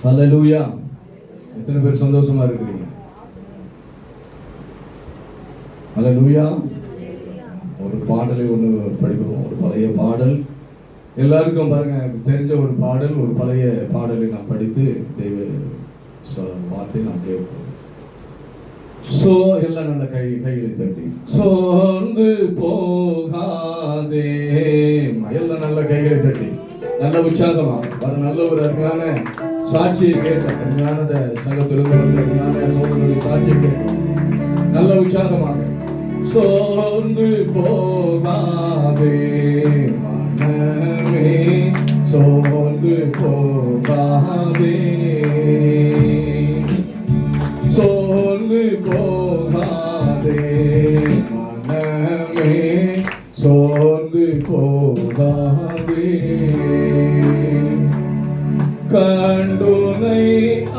ஹல்லேலூயா. எத்தனை பேர் சந்தோஷமா இருக்கிறீங்க? ஹல்லேலூயா. ஒரு பாடலை ஒன்று படிப்போம். ஒரு பழைய பாடல் எல்லாருக்கும் பாருங்க தெரிஞ்ச ஒரு பாடல், ஒரு பழைய பாடலை நான் படித்து தெய்வ வார்த்தை நான் கேட்போம். சோ எல்லாம் நல்ல கைகளை தட்டி சோர்ந்து போகாதே, எல்லாம் நல்ல கைகளை தட்டி நல்ல உற்சாகமா வர நல்ல ஒரு அருமையான சாட்சியை கேட்டோம். அருமையான சங்கத்திலிருந்து வந்த அருமையான சோதனையுடைய சாட்சியை கேட்டோம். நல்ல உற்சாகமாக சோர்ந்து போகாதே மனமே, சோர்ந்து போகாதே, சோர்ந்து போகாதே மனமே, சோர்ந்து போகாதே. கண்டுனை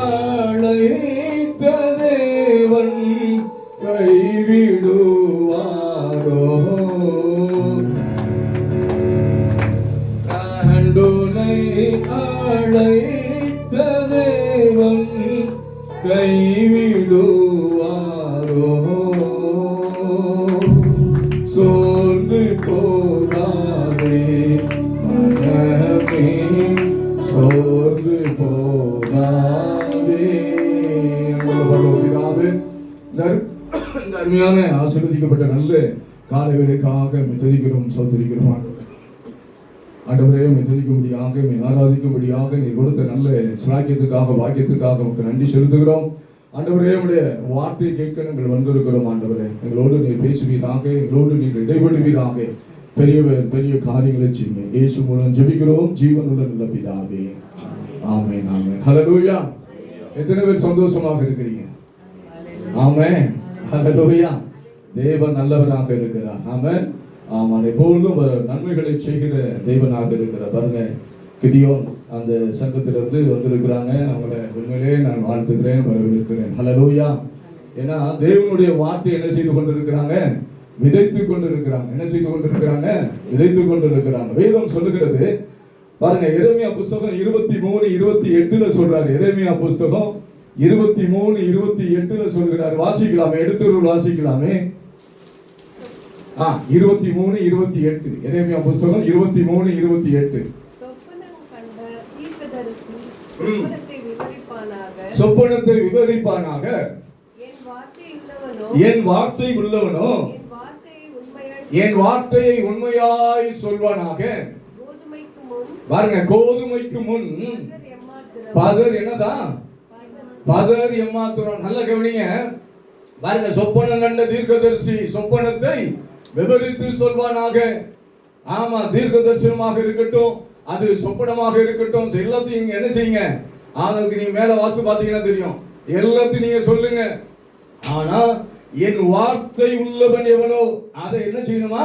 அழைத்த தேவன் கைவிடுவாரோ, கண்டுனை அழைத்த தேவன் கைவிடுவாரோ, சோர்ந்து போகாதே மனமே, சோர்ந்து போகாதே. இந்த அருமையான ஆசீர்வதிக்கப்பட்ட நல்ல காலை வேளைக்காக துதிக்கிறோம், சோதரிக்கிறோம். ஆண்டவரே துதிக்கும்படியாக, ஆராதிக்கும்படியாக நீ கொடுத்த நல்ல சிலாக்கியத்துக்காக, வாக்கியத்துக்காக உங்களுக்கு நன்றி செலுத்துகிறோம். ஆண்டவரே உடைய வார்த்தையை கேட்க நாங்கள் வந்திருக்கிறோம். ஆண்டவரே எங்களோடு நீ பேசுவீராக, எங்களோடு நீங்கள் இடைபடுவீராக, பெரிய பெரிய காரியங்களை செய்யுங்க. இயேசு மூலம் ஜெபிக்கிறோம் ஜீவனுள்ள நல்ல பிதாவே, ஆமென் ஆமென். ஹல்லேலூயா. எத்தனை பேர் சந்தோஷமாக இருக்கிறீங்க? ஆமென். ஹல்லேலூயா. தேவன் நல்லவராக இருக்கிறார். ஆமென். ஆமாம், எப்பொழுதும் நன்மைகளை செய்கிற தேவனாக இருக்கிறார். பாருங்க, கிதியோன் அந்த சங்கத்திலிருந்து வந்திருக்கிறாங்க. அவங்களை உண்மையிலே நான் வாழ்த்துக்கிறேன், வரவேற்கிறேன். ஹல்லேலூயா. ஏன்னா தேவனுடைய வார்த்தை என்ன செய்து கொண்டிருக்கிறாங்க? விதைத்துக் கொண்டிருக்கிறாங்க. என்ன செய்து கொண்டிருக்கிறாங்க? விதைத்துக் கொண்டிருக்கிறாங்க. வேதம் சொல்லுகிறது பாருங்க, எரேமியா புஸ்தகம் 23:28 சொல்றாரு. எரேமியா புஸ்தகம் 23:28 சொல்கிறார். வாசிக்கலாமே, எடுத்து வாசிக்கலாமே. 23:28 எரேமியா புஸ்தகம் 23:28. சொப்பனத்தை விவரிப்பானாக, என் வார்த்தை உள்ளவனோ என் வார்த்தையை உண்மையாய் சொல்வானாக. பாருங்க, கோதுமைக்கு முன் பதர் என்னதான்? பதர் எம்மாத்திரம். நல்ல கவனிங்க. பாருங்க, சொப்பனம் கண்ட தீர்க்கதரிசி சொப்பனத்தை விவரித்து சொல்வானாக. ஆமா, தீர்க்க தரிசனமாக இருக்கட்டும், அது சொப்பனமாக இருக்கட்டும், எல்லாத்தையும் நீங்க என்ன செய்யுங்க? அதுக்கு நீங்க மேல வாசி பார்த்தீங்கன்னா தெரியும். எல்லாத்தையும் நீங்க சொல்லுங்க. ஆனா என் வார்த்தை உள்ளவன் எவனோ அதை என்ன செய்யணுமா?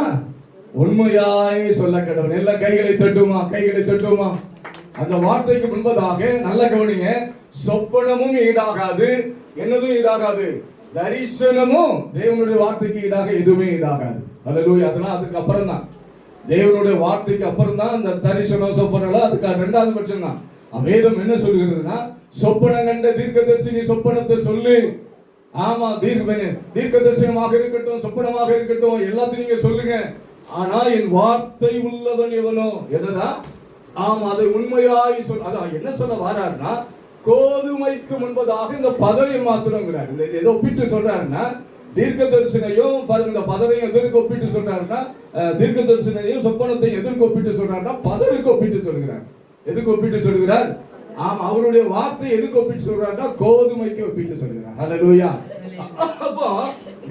உண்மையாய் சொல்ல கடவன். எல்லாம் கைகளை தட்டுமா, கைகளை தட்டுமா. அந்த வார்த்தைக்கு முன்பதாக நல்ல கவனிங்க, சொப்பனமும் ஈடாகாது, என்னதும் ஈடாகாது, தரிசனமும் தேவனுடைய வார்த்தைக்கு ஈடாக எதுவுமே ஈடாகாது. ஹல்லேலூயா. அதெல்லாம் அதுக்கு அப்புறம் தான், தேவனுடைய வார்த்தைக்கு அப்புறம் தான் அந்த தரிசனம் சொப்பனம், அதுக்கு ரெண்டாவது பட்சம் தான். வேதம் என்ன சொல்லுகிறதுனா, சொப்பனம் கண்ட தீர்க்கதரிசி சொப்பனத்தை சொல்லு. ஆமா, தீர்க்க தரிசனமாக இருக்கட்டும், சொப்பனமாக இருக்கட்டும், எல்லாத்தையும் நீங்க சொல்லுங்க. ஆனா என் வார்த்தை உள்ளவன் எவனோ என்னதான்? ஆமா, அதை உண்மையாய் சொல். அதான் என்ன சொல்ல வராருன்னா, கோதுமைக்கு முன்பதாக இந்த பதரை மாத்திரங்கிறார். இந்த ஏதோ ஒப்பிட்டு சொல்றாருன்னா, தீர்க்க தரிசனையும் பாருங்க, இந்த பதரையும் எதற்கு ஒப்பிட்டு சொல்றாருன்னா, தீர்க்க தரிசனையும் சொப்பனத்தையும் எதற்கு ஒப்பிட்டு சொல்றாருன்னா, பதருக்கு ஒப்பிட்டு சொல்கிறார். எதுக்கு ஒப்பிட்டு சொல்கிறார்? ஆமா, அவருடைய வார்த்தை எதுக்கு ஒப்பிட்டு சொல்றாருன்னா, கோதுமைக்கு ஒப்பிட்டு சொல்கிறார். ஹல்லேலூயா. அப்போ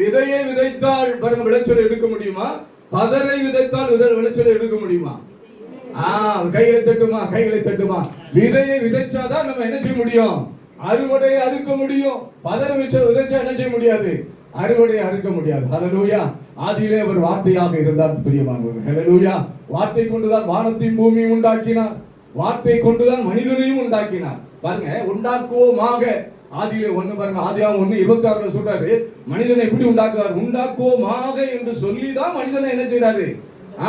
விதையை விதைத்தால் பாருங்க விளைச்சலை எடுக்க முடியுமா? பதரை விதைத்தால் விளைச்சலை எடுக்க முடியுமா? கைகளை தட்டுமா, கைகளை தட்டுமா. விதையை விதைச்சாதான் நம்ம என்ன செய்ய முடியும்? அறுவடையை அறுக்க முடியும். பதரை விதைச்சா என்ன செய்ய முடியாது? அறுவடையை அறுக்க முடியாது. ஹல்லேலூயா. ஆதியிலே அவர் வார்த்தையாக இருந்தார். பிரியமானவர்களே, ஹல்லேலூயா. வார்த்தை கொண்டுதான் வானத்தையும் பூமியும் உண்டாக்கினார். வார்த்தை கொண்டுதான் மனிதனையும் உண்டாக்கினார். பாருங்க, உண்டாக்குவோமாக. ஆதியிலே 1 பாருங்க, ஆதியாகமம் 1:26 சொல்றாரு, மனிதனை எப்படி உண்டாக்குவார்? உண்டாக்குவோமாக என்று சொல்லிதான் மனிதனை என்ன செய்யறாரு?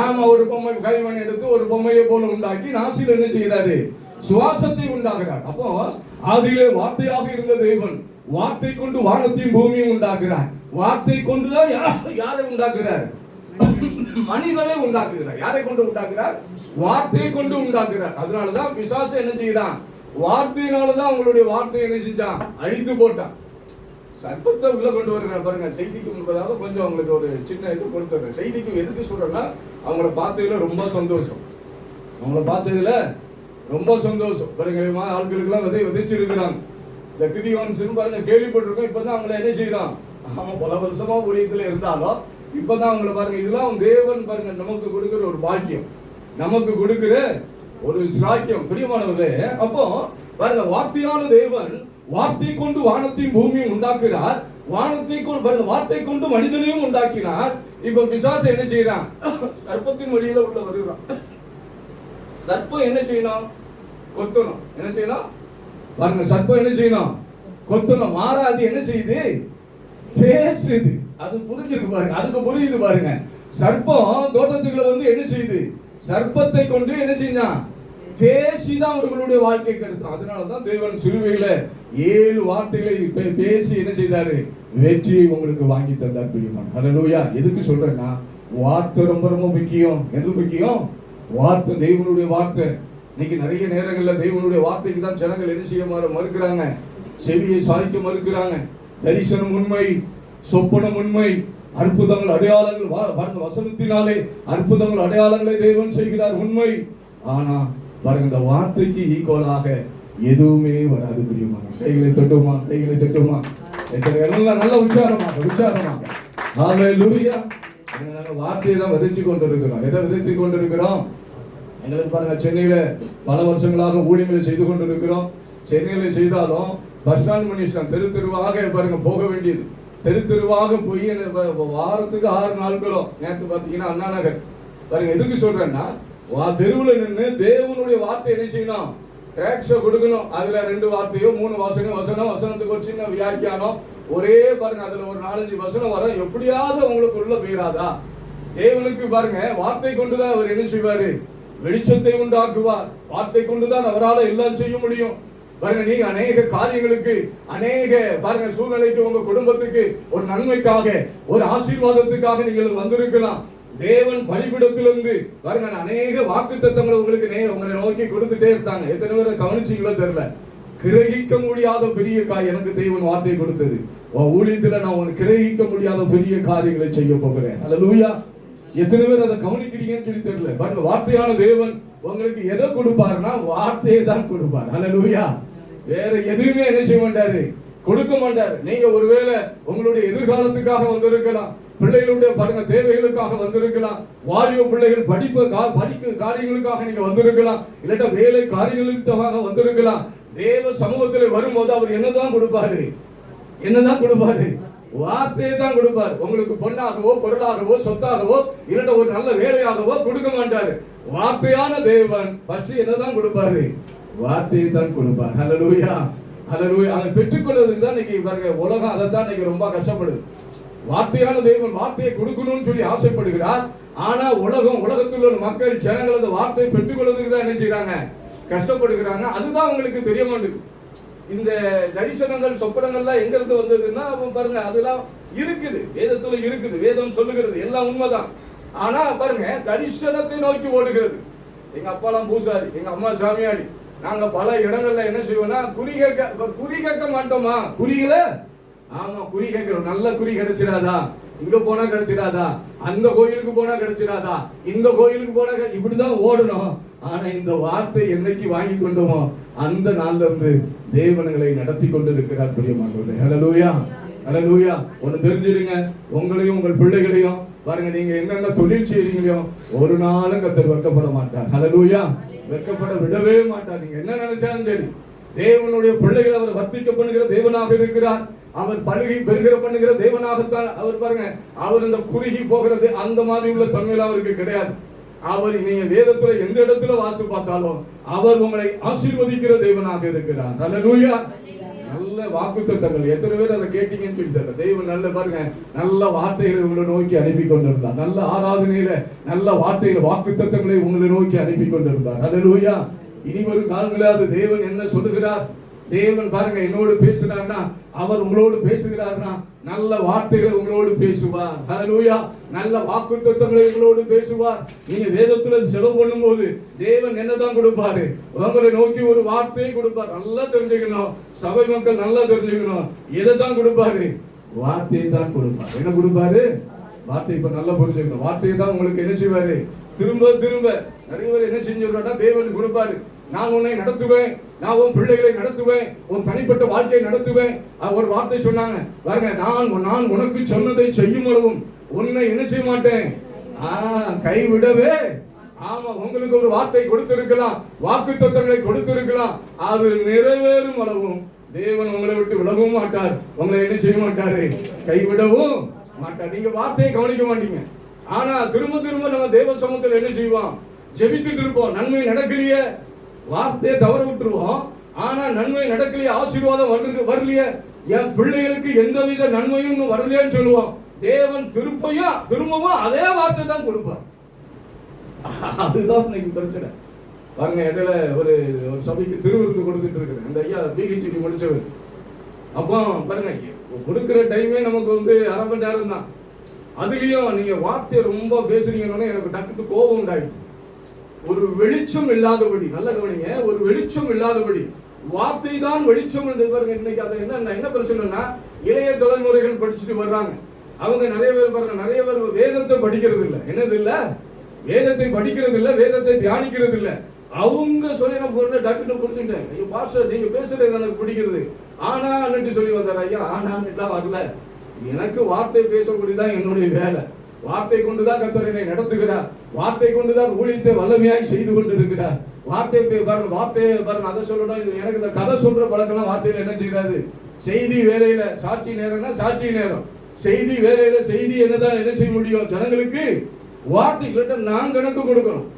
ஆமா, ஒரு பொம்மை கைமண் எடுத்து ஒரு பொம்மையை போல உண்டாக்கி நாசில என்ன செய்யறாரு? சுவாசத்தை உண்டாகிறார். அப்போ ஆதியிலே வார்த்தையாக இருந்த தேவன் வார்த்தை கொண்டு வானத்தையும் பூமியும் உண்டாக்குறார். வார்த்தை கொண்டுதான் யாரை உண்டாக்குறார்? மனிதனை உண்டாக்குகிறார். யாரை கொண்டு உண்டாக்குறார்? வார்த்தையை கொண்டு உண்டாக்குறார். அதனாலதான் பிசாசு என்ன செய்யறான்? வார்த்தையினாலதான் உங்களுடைய வார்த்தை என்ன செஞ்சான்? அழித்து போட்டான். சர்ப்பத்தை உள்ள கொண்டு வருகிறார் பாருங்க. செய்திக்கு முன்பதாக கொஞ்சம் அவங்களுக்கு ஒரு சின்ன இது கொடுத்துருங்க. செய்திக்கு எதுக்கு சொல்றேன்னா, அவங்கள பார்த்ததுல ரொம்ப சந்தோஷம். அவங்கள பார்த்ததுல ரொம்ப சந்தோஷம். பாருங்க, ஆட்களுக்கு எல்லாம் விதைச்சிருக்கிறாங்க. இந்த கிதியோன் பாருங்க கேள்விப்பட்டிருக்கோம். இப்பதான் அவங்களை என்ன செய்யறான்? அவன் பல வருஷமா ஊழியத்துல இருந்தாலும் இப்பதான் அவங்களை பாருங்க. இதெல்லாம் தேவன் பாருங்க நமக்கு கொடுக்கிற ஒரு பாக்கியம், நமக்கு கொடுக்கிற ஒரு சிராக்கியம். பிரியமானவர்களே, அப்போ பாருங்க, வார்த்தையான தேவன் வார்த்தை கொண்டு வானத்தையும் பூமியும் உண்டாக்குறார். வானத்தை கொண்டு பாருங்க, வார்த்தை கொண்டு மனிதனையும் உண்டாக்கினார். இப்ப பிசாசு என்ன செய்யறான்? சர்ப்பத்தின் வழியில உள்ள வருகிறான். சர்ப்பம் என்ன செய்யணும்? கொத்தணும். என்ன செய்யணும் பாருங்க? சர்ப்பம் என்ன செய்யணும்? கொத்தணும். மாறாது என்ன செய்யுது? பேசுது. அது புரிஞ்சிருக்கு பாருங்க. அதுக்கு புரியுது பாருங்க. சர்ப்பம் தோட்டத்துக்குள்ள வந்து என்ன செய்யுது? சர்ப்பத்தை கொண்டு என்ன செய்தான்? பேசிதான் அவர்களுடைய வாழ்க்கை கருத்து. அதனாலதான் தேவன் சிலுவையில 7 வார்த்தைகளை பேசி என்ன செய்தாரு? வெற்றியை உங்களுக்கு வாங்கி தந்தார். பிரியமான ஹல்லேலூயா. எதுக்கு சொல்றேன்னா, வார்த்தை ரொம்ப ரொம்ப முக்கியம். எது முக்கியம்? வார்த்தை, தேவனுடைய வார்த்தை. இன்னைக்கு நிறைய நேரங்கள்ல தேவனுடைய வார்த்தைக்கு தான் ஜனங்கள் என்ன செய்ய மறுக்கிறாங்க, செவியை சாய்க்க மறுக்கிறாங்க. தரிசனம் உண்மை, சொப்பனம் உண்மை, அற்புதங்கள் அடையாளங்கள் வசனத்தினாலே அற்புதங்கள் அடையாளங்களை தேவன் செய்கிறார், உண்மை. ஆனா பாருங்க, இந்த வார்த்தைக்கு ஈக்குவலாக எதுவுமே வராது. பிரியமான கைகளை தட்டுமா, கைகளை தட்டுமா, எல்லாம் நல்ல உச்சாரமாக ஹல்லேலூயா. நாங்க வார்த்தையை தான் விதைச்சு கொண்டிருக்கிறோம். எதை விதைத்து கொண்டிருக்கிறோம்? எங்களுக்கு பாருங்க, சென்னையில பல வருஷங்களாக ஊழியங்களை செய்து கொண்டிருக்கிறோம். சென்னையில செய்தாலும் பஸ் ஸ்டாண்ட் மனுஷன் தெரு தெருவாக பாருங்க போக வேண்டியது. தெரு தெருவாக போய் வாரத்துக்கு 6 நாட்களும். நேற்று பாத்தீங்கன்னா அண்ணா நகர் பாருங்க. எதுக்கு சொல்றேன்னா, தெருவுல நின்று தேவனுடைய வார்த்தை என்ன செய்யணும்? டிராக்ஸ கொடுக்கணும். அதுல 2 வார்த்தையோ 3 வசனத்துக்கு ஒரு சின்ன வியாக்கியானம், ஒரே பாருங்க அதுல ஒரு 4-5 வசனம் வரும். எப்படியாவது உங்களுக்கு உள்ள போயிடாதா? தேவனுக்கு பாருங்க வார்த்தை கொண்டுதான் அவர் என்ன செய்வாரு? வெளிச்சத்தை உண்டாக்குவார். வார்த்தை கொண்டுதான் அவரால் எல்லாம் செய்ய முடியும். பாருங்க, நீங்க அநேக காரியங்களுக்கு, அநேக பாருங்க சூழ்நிலைக்கு, உங்க குடும்பத்துக்கு ஒரு நன்மைக்காக, ஒரு ஆசீர்வாதத்துக்காக நீங்கள் வந்திருக்கலாம். தேவன் பலிபீடத்திலிருந்து பாருங்க அநேக வாக்குத்தத்தங்களை உங்களுக்கு உங்களை நோக்கி கொடுத்துட்டே இருந்தாங்க. எத்தனை பேரை கவனிச்சீங்களோ தெரியல. கிரகிக்க முடியாத பெரிய எனக்கு தேவன் வார்த்தை கொடுத்தது. ஊழியத்துல நான் உனக்கு கிரகிக்க முடியாத பெரிய காரியங்களை செய்ய போகிறேன். ஹல்லேலூயா. எத்தனை பேர் அதை கவனிக்கிறீங்கன்னு சொல்லி தெரியல. பாருங்க, வார்த்தையான தேவன் உங்களுக்கு எதை கொடுப்பாருன்னா வார்த்தையை தான் கொடுப்பார். ஹல்லேலூயா. வேற எதுவுமே என்ன செய்ய மாட்டாரு? கொடுக்க மாட்டாரு. நீங்க ஒருவேளை உங்களுடைய எதிர்காலத்துக்காக வந்திருக்கலாம், பிள்ளைகளுடைய பாருங்க தேவைகளுக்காக வந்திருக்கலாம், வாலிப பிள்ளைகள் படிக்க காரியங்களுக்காக நீங்க வந்திருக்கலாம், இல்லாட்டா வேலை காரியங்களுக்காக வந்திருக்கலாம். தேவ சமூகத்தில் வரும்போது அவர் என்னதான் கொடுப்பாரு? என்னதான் கொடுப்பாரு? வார்த்தையை தான் கொடுப்பார். உங்களுக்கு பொண்ணாகவோ பொருளாகவோ சொத்தாகவோ இல்லாட்ட ஒரு நல்ல வேலையாகவோ கொடுக்க மாட்டாரு. வார்த்தையான தேவன் ஃபர்ஸ்ட் என்னதான் கொடுப்பாரு? வார்த்தையை தான் கொடுப்பார். ஹல்லேலூயா, ஹல்லேலூயா. அதை பெற்றுக்கொள்வதற்கு தான் இன்னைக்கு பாருங்க உலகம் அதை தான் இன்னைக்கு ரொம்ப கஷ்டப்படுது. வார்த்தையான தேவன் வார்த்தையை கொடுக்கணும்னு சொல்லி ஆசைப்படுகிறார். ஆனா உலகத்தில் உள்ள மக்கள் ஜனங்கள் அந்த வார்த்தையை பெற்றுக்கொள்வதற்கு தான் என்ன செய்யறாங்க? கஷ்டப்படுகிறாங்க. அதுதான் உங்களுக்கு தெரிய மாட்டேங்குது. இந்த தரிசனங்கள் சொப்பனங்கள்லாம் எங்க இருந்து வந்ததுன்னா பாருங்க அதெல்லாம் இருக்குது, வேதத்துல இருக்குது, வேதம் சொல்லுகிறது, எல்லாம் உண்மைதான். ஆனா பாருங்க தரிசனத்தை நோக்கி ஓடுகிறது. எங்க அப்பாலாம் பூசாரி, எங்க அம்மா சாமியாடி. நாங்க பல இடங்கள்ல என்ன செய்வோம்னா குறி கேட்க மாட்டோமா? குறிகள ஆமா குறி கேட்கிறோம். நல்ல குறி கிடைச்சிடாதா? இங்க போனா கிடைச்சிடாதா? அந்த கோயிலுக்கு போனா கிடைச்சிடாதா? இந்த கோயிலுக்கு போனா இப்படிதான் ஓடணும். ஆனா இந்த வார்த்தை என்னைக்கு வாங்கி கொண்டோமோ அந்த நாள்ல இருந்து தேவன்களை நடத்தி கொண்டு இருக்கிறார். பிரியமானவர்களே, ஹல்லேலூயா, ஹல்லேலூயா. ஒன்னு தெரிஞ்சிடுங்க, உங்களையும் உங்கள் பிள்ளைகளையும் பாருங்க, நீங்க என்னென்ன தொழில் செய்றீங்களோ ஒரு நாளும் கர்த்தர் வெட்கப்பட மாட்டார். ஹல்லேலூயா, வெட்கப்பட விடவே மாட்டார். நீங்க என்ன நினைச்சாலும் சரி, தேவனுடைய பிள்ளைகள் அவர் வர்த்திக்க பண்ணுகிற தேவனாக இருக்கிறார். அவர் பழுகி பெருகிற பண்ணுகிற தேவனாகத்தான் அவர் பாருங்க. அவர் இந்த குறுகி போகிறது அந்த மாதிரி உள்ள தன்மையில அவருக்கு கிடையாது. அவர் நீங்க வேதத்துல எந்த இடத்துல வாசி பார்த்தாலும் அவர் உங்களை ஆசீர்வதிக்கிற தேவனாக இருக்கிறார். ஹல்லேலூயா. நல்ல வாக்குத்தத்தங்கள் எத்தனை பேர் அதை கேட்டீங்கன்னு சொல்லி தெய்வம் நல்ல பாருங்க நல்ல வார்த்தைகளை உங்களை நோக்கி அனுப்பி கொண்டிருந்தார். நல்ல ஆராதனையில நல்ல வார்த்தையில வாக்குத்தத்தங்களை உங்களை நோக்கி அனுப்பி கொண்டிருந்தார். ஹல்லேலூயா. இனி வரும் காலங்களில் அது தேவன் என்ன சொல்லுகிறார்? தேவன் பாருங்க என்னோடு பேசுறாருன்னா, அவர் உங்களோடு பேசுகிறார்னா நல்ல வார்த்தைகளை உங்களோடு பேசுவார். ஹல்லேலூயா. நல்ல வாக்குத்தத்தங்களை உங்களோடு பேசுவார். நீங்க வேதத்துல செலவு பண்ணும்போது தேவன் என்னதான் கொடுப்பாரு? உங்களை நோக்கி ஒரு வார்த்தையை கொடுப்பார். நல்லா தெரிஞ்சுக்கணும், சபை மக்கள் நல்லா தெரிஞ்சுக்கணும். எதை தான் கொடுப்பாரு? வார்த்தையை தான் கொடுப்பார். என்ன கொடுப்பாரு? வார்த்தை. இப்ப நல்லா புரிஞ்சுக்கணும். வார்த்தையை தான் உங்களுக்கு என்ன செய்வாரு? திரும்ப திரும்ப நிறைய பேர் என்ன செஞ்சுட்டா தேவன் கொடுப்பாரு. நான் உன்னை நடத்துவேன், நான் உன் பிள்ளைகளை நடத்துவேன், உன் தனிப்பட்ட வாழ்க்கையை நடத்துவேன். ஒரு வார்த்தை சொன்னாங்க பாருங்க, நான் உனக்கு சொன்னதை செய்யும் அளவும் உன்னை என்ன செய்ய மாட்டேன், கைவிடவே. ஆமா, உங்களுக்கு ஒரு வார்த்தை கொடுத்திருக்கலாம், வாக்கு தத்தங்களை கொடுத்திருக்கலாம். அது நிறைவேறும் அளவும் தேவன் உங்களை விட்டு விலகவும் மாட்டார், உங்களை என்ன செய்ய மாட்டாரு, கைவிடவும் மாட்டார். நீங்க வார்த்தையை கவனிக்க மாட்டீங்க. ஆனா திரும்ப திரும்ப நம்ம தேவ சமூகத்தில் என்ன செய்வோம்? ஜெபித்துட்டு இருப்போம். நன்மை நடக்கலையே, வார்த்தையை தவற விட்டுருவோம். ஆனா நன்மை நடக்கலையே, ஆசீர்வாதம் வரலையே, என் பிள்ளைகளுக்கு எந்தவித நன்மையும் வரலையேன்னு சொல்லுவோம். தேவன் திரும்பவும் அதே வார்த்தை தான் கொடுப்பார். அதுதான் இன்னைக்கு பிரச்சனை. பாருங்க, இடையில ஒரு சபைக்கு திருவிருந்து கொடுத்துட்டு இருக்கிறேன். அந்த ஐயா பிஹெச்டி முடிச்சவர். அப்போ பாருங்க, கொடுக்கிற டைமே நமக்கு அரை மணி நேரம் தான். அதுலயும் நீங்க வார்த்தையை ரொம்ப பேசுறீங்கன்னு எனக்கு டக்குட்டு கோபம் உண்டாயிடுச்சு. ஒரு வெளிச்சம் இல்லாதபடி, நல்ல கவனிங்க, ஒரு வெளிச்சம் இல்லாதபடி வார்த்தை தான் வெளிச்சம் என்றது. பாருங்க, இன்னைக்கு அதை என்ன பிரச்சனைனா, இளைய தலைமுறைகள் படிச்சுட்டு வர்றாங்க. அவங்க நிறைய பேர் பாருங்க, நிறைய பேர் வேதத்தை படிக்கிறது இல்லை. என்னது இல்ல? வேதத்தை படிக்கிறது இல்லை, வேதத்தை தியானிக்கிறது இல்லை. அவங்க சொல்லி நான் பொருள் டாக்டர் புரிஞ்சுட்டேன். ஐயோ பாஸ்டர், நீங்க பேசுறது எனக்கு பிடிக்கிறது. ஆனா அன்னைக்கு சொல்லி வந்தார் ஐயா. ஆனான்னுலாம் வரல. எனக்கு வார்த்தை பேசக்கூடியதான் என்னுடைய வேலை. வார்த்தை கொண்டுதான் கர்த்தர் என்னை நடத்துகிறார். வார்த்தை கொண்டுதான் ஊழியத்தை வல்லமையாய் செய்து கொண்டிருக்கிறார். வார்த்தை பாருங்க, வார்த்தையை பாருங்க, அதை சொல்லணும். எனக்கு இந்த கதை சொல்ற பழக்கம் வார்த்தையில என்ன செய்யறாது? செய்தி வேலையில சாட்சி நேரம்னா சாட்சி நேரம், செய்தி வேலையில செய்தி என்னதான் என்ன செய்ய முடியும்? ஜனங்களுக்கு வார்த்தை கிட்ட நான் கணக்கு கொடுக்கணும்.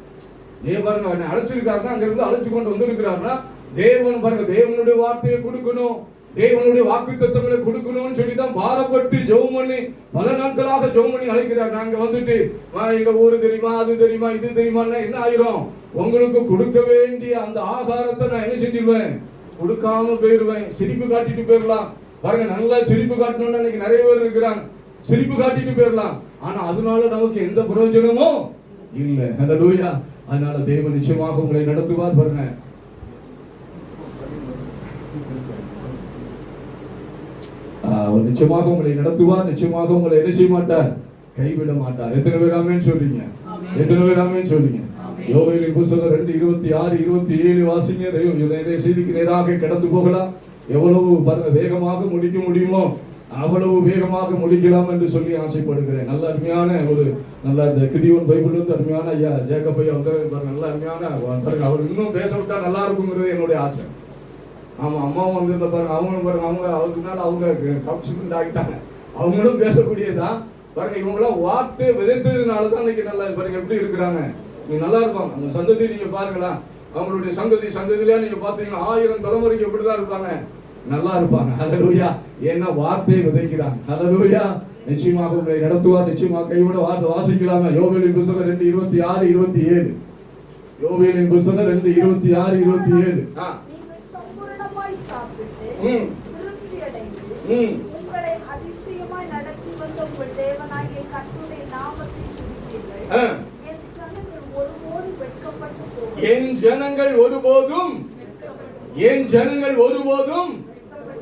பாருங்க, அழைச்சிருக்காருன்னா அங்க இருந்து அழைச்சு கொண்டு வந்திருக்கிறாருன்னா தேவன் பாருங்க, தேவனுடைய வார்த்தையை கொடுக்கணும், தேவனுடைய வாக்குத்தத்தங்களை கொடுக்கணும்னு சொல்லி தான் பாரப்பட்டு ஜெபம் பண்ணி பல நாட்களாக ஜெபம் பண்ணி அழைக்கிறார். நாங்க வந்துட்டு எங்க ஊரு தெரியுமா, அது தெரியுமா, இது தெரியுமான்னா என்ன ஆயிரும்? உங்களுக்கு கொடுக்க வேண்டிய அந்த ஆகாரத்தை நான் என்ன செஞ்சிருவேன்? கொடுக்காம போயிருவேன். சிரிப்பு காட்டிட்டு போயிடலாம். பாருங்க, நல்லா சிரிப்பு காட்டணும்னு இன்னைக்கு நிறைய பேர் இருக்கிறாங்க. சிரிப்பு காட்டிட்டு போயிடலாம். ஆனா அதனால நமக்கு எந்த பிரயோஜனமும் இல்லை. ஹல்லேலூயா. அதனால தேவன் நிச்சயமாக உங்களை நடத்துவார். பாருங்க, நிச்சயமாக உங்களை நடத்துவார். நிச்சயமாக உங்களை என்ன செய்ய மாட்டார்? கைவிட மாட்டார். எத்தனை பேர் ஆமென் சொல்றீங்க? எத்தனை பேர் ஆமென் சொல்றீங்க? யோவேலின் புத்தகம் 2:26-27 வாசிங்க. செய்திக்கு நேராக கடந்து போகலாம். எவ்வளவு வேகமாக முடிக்க முடியுமோ அவ்வளவு வேகமாக முடிக்கலாம் என்று சொல்லி ஆசைப்படுகிறேன். நல்ல அருமையான நல்ல இந்த கிதியோன் பைபிள் அருமையான ஐயா ஜேக்கப் ஐயா நல்ல அருமையான அவர் இன்னும் பேச விட்டா நல்லா இருக்குங்கிறது என்னுடைய ஆசை. ஆமா, அம்மாவும் வந்திருந்த பாருங்க, அவங்களும் பாருங்க, அவங்க அவருக்குனால அவங்க கப்சுக்கு ஆகிட்டாங்க. அவங்களும் பேசக்கூடியதான். பாருங்க, இவங்களாம் வார்த்தை விதைத்ததுனாலதான் இன்னைக்கு நல்லா பாருங்க எப்படி இருக்கிறாங்க. நீங்க நல்லா இருப்பாங்க. அந்த சந்ததி நீங்க பாருங்களா, அவங்களுடைய சந்ததியில நீங்க பாத்தீங்கன்னா 1000 தலைமுறைக்கு எப்படிதான் இருப்பாங்க? நல்லா இருப்பாங்க. ஹல்லேலூயா. ஏன்னா வார்த்தையை விதைக்கிறாங்க. ஹல்லேலூயா. நிச்சயமாக உங்களை நடத்துவார். நிச்சயமாக கைவிட வாசிக்கலாமா? யோவேலின் புத்தகம் 2:26-27. யோவேலின் புத்தகம் 2:26-27. உங்களை அதிசயமாய் நடத்தி வந்த உங்கள் தேவனாகிய கர்த்தருடைய நாமத்தை துதிப்பீர்கள். என் ஜனங்கள் ஒருபோதும்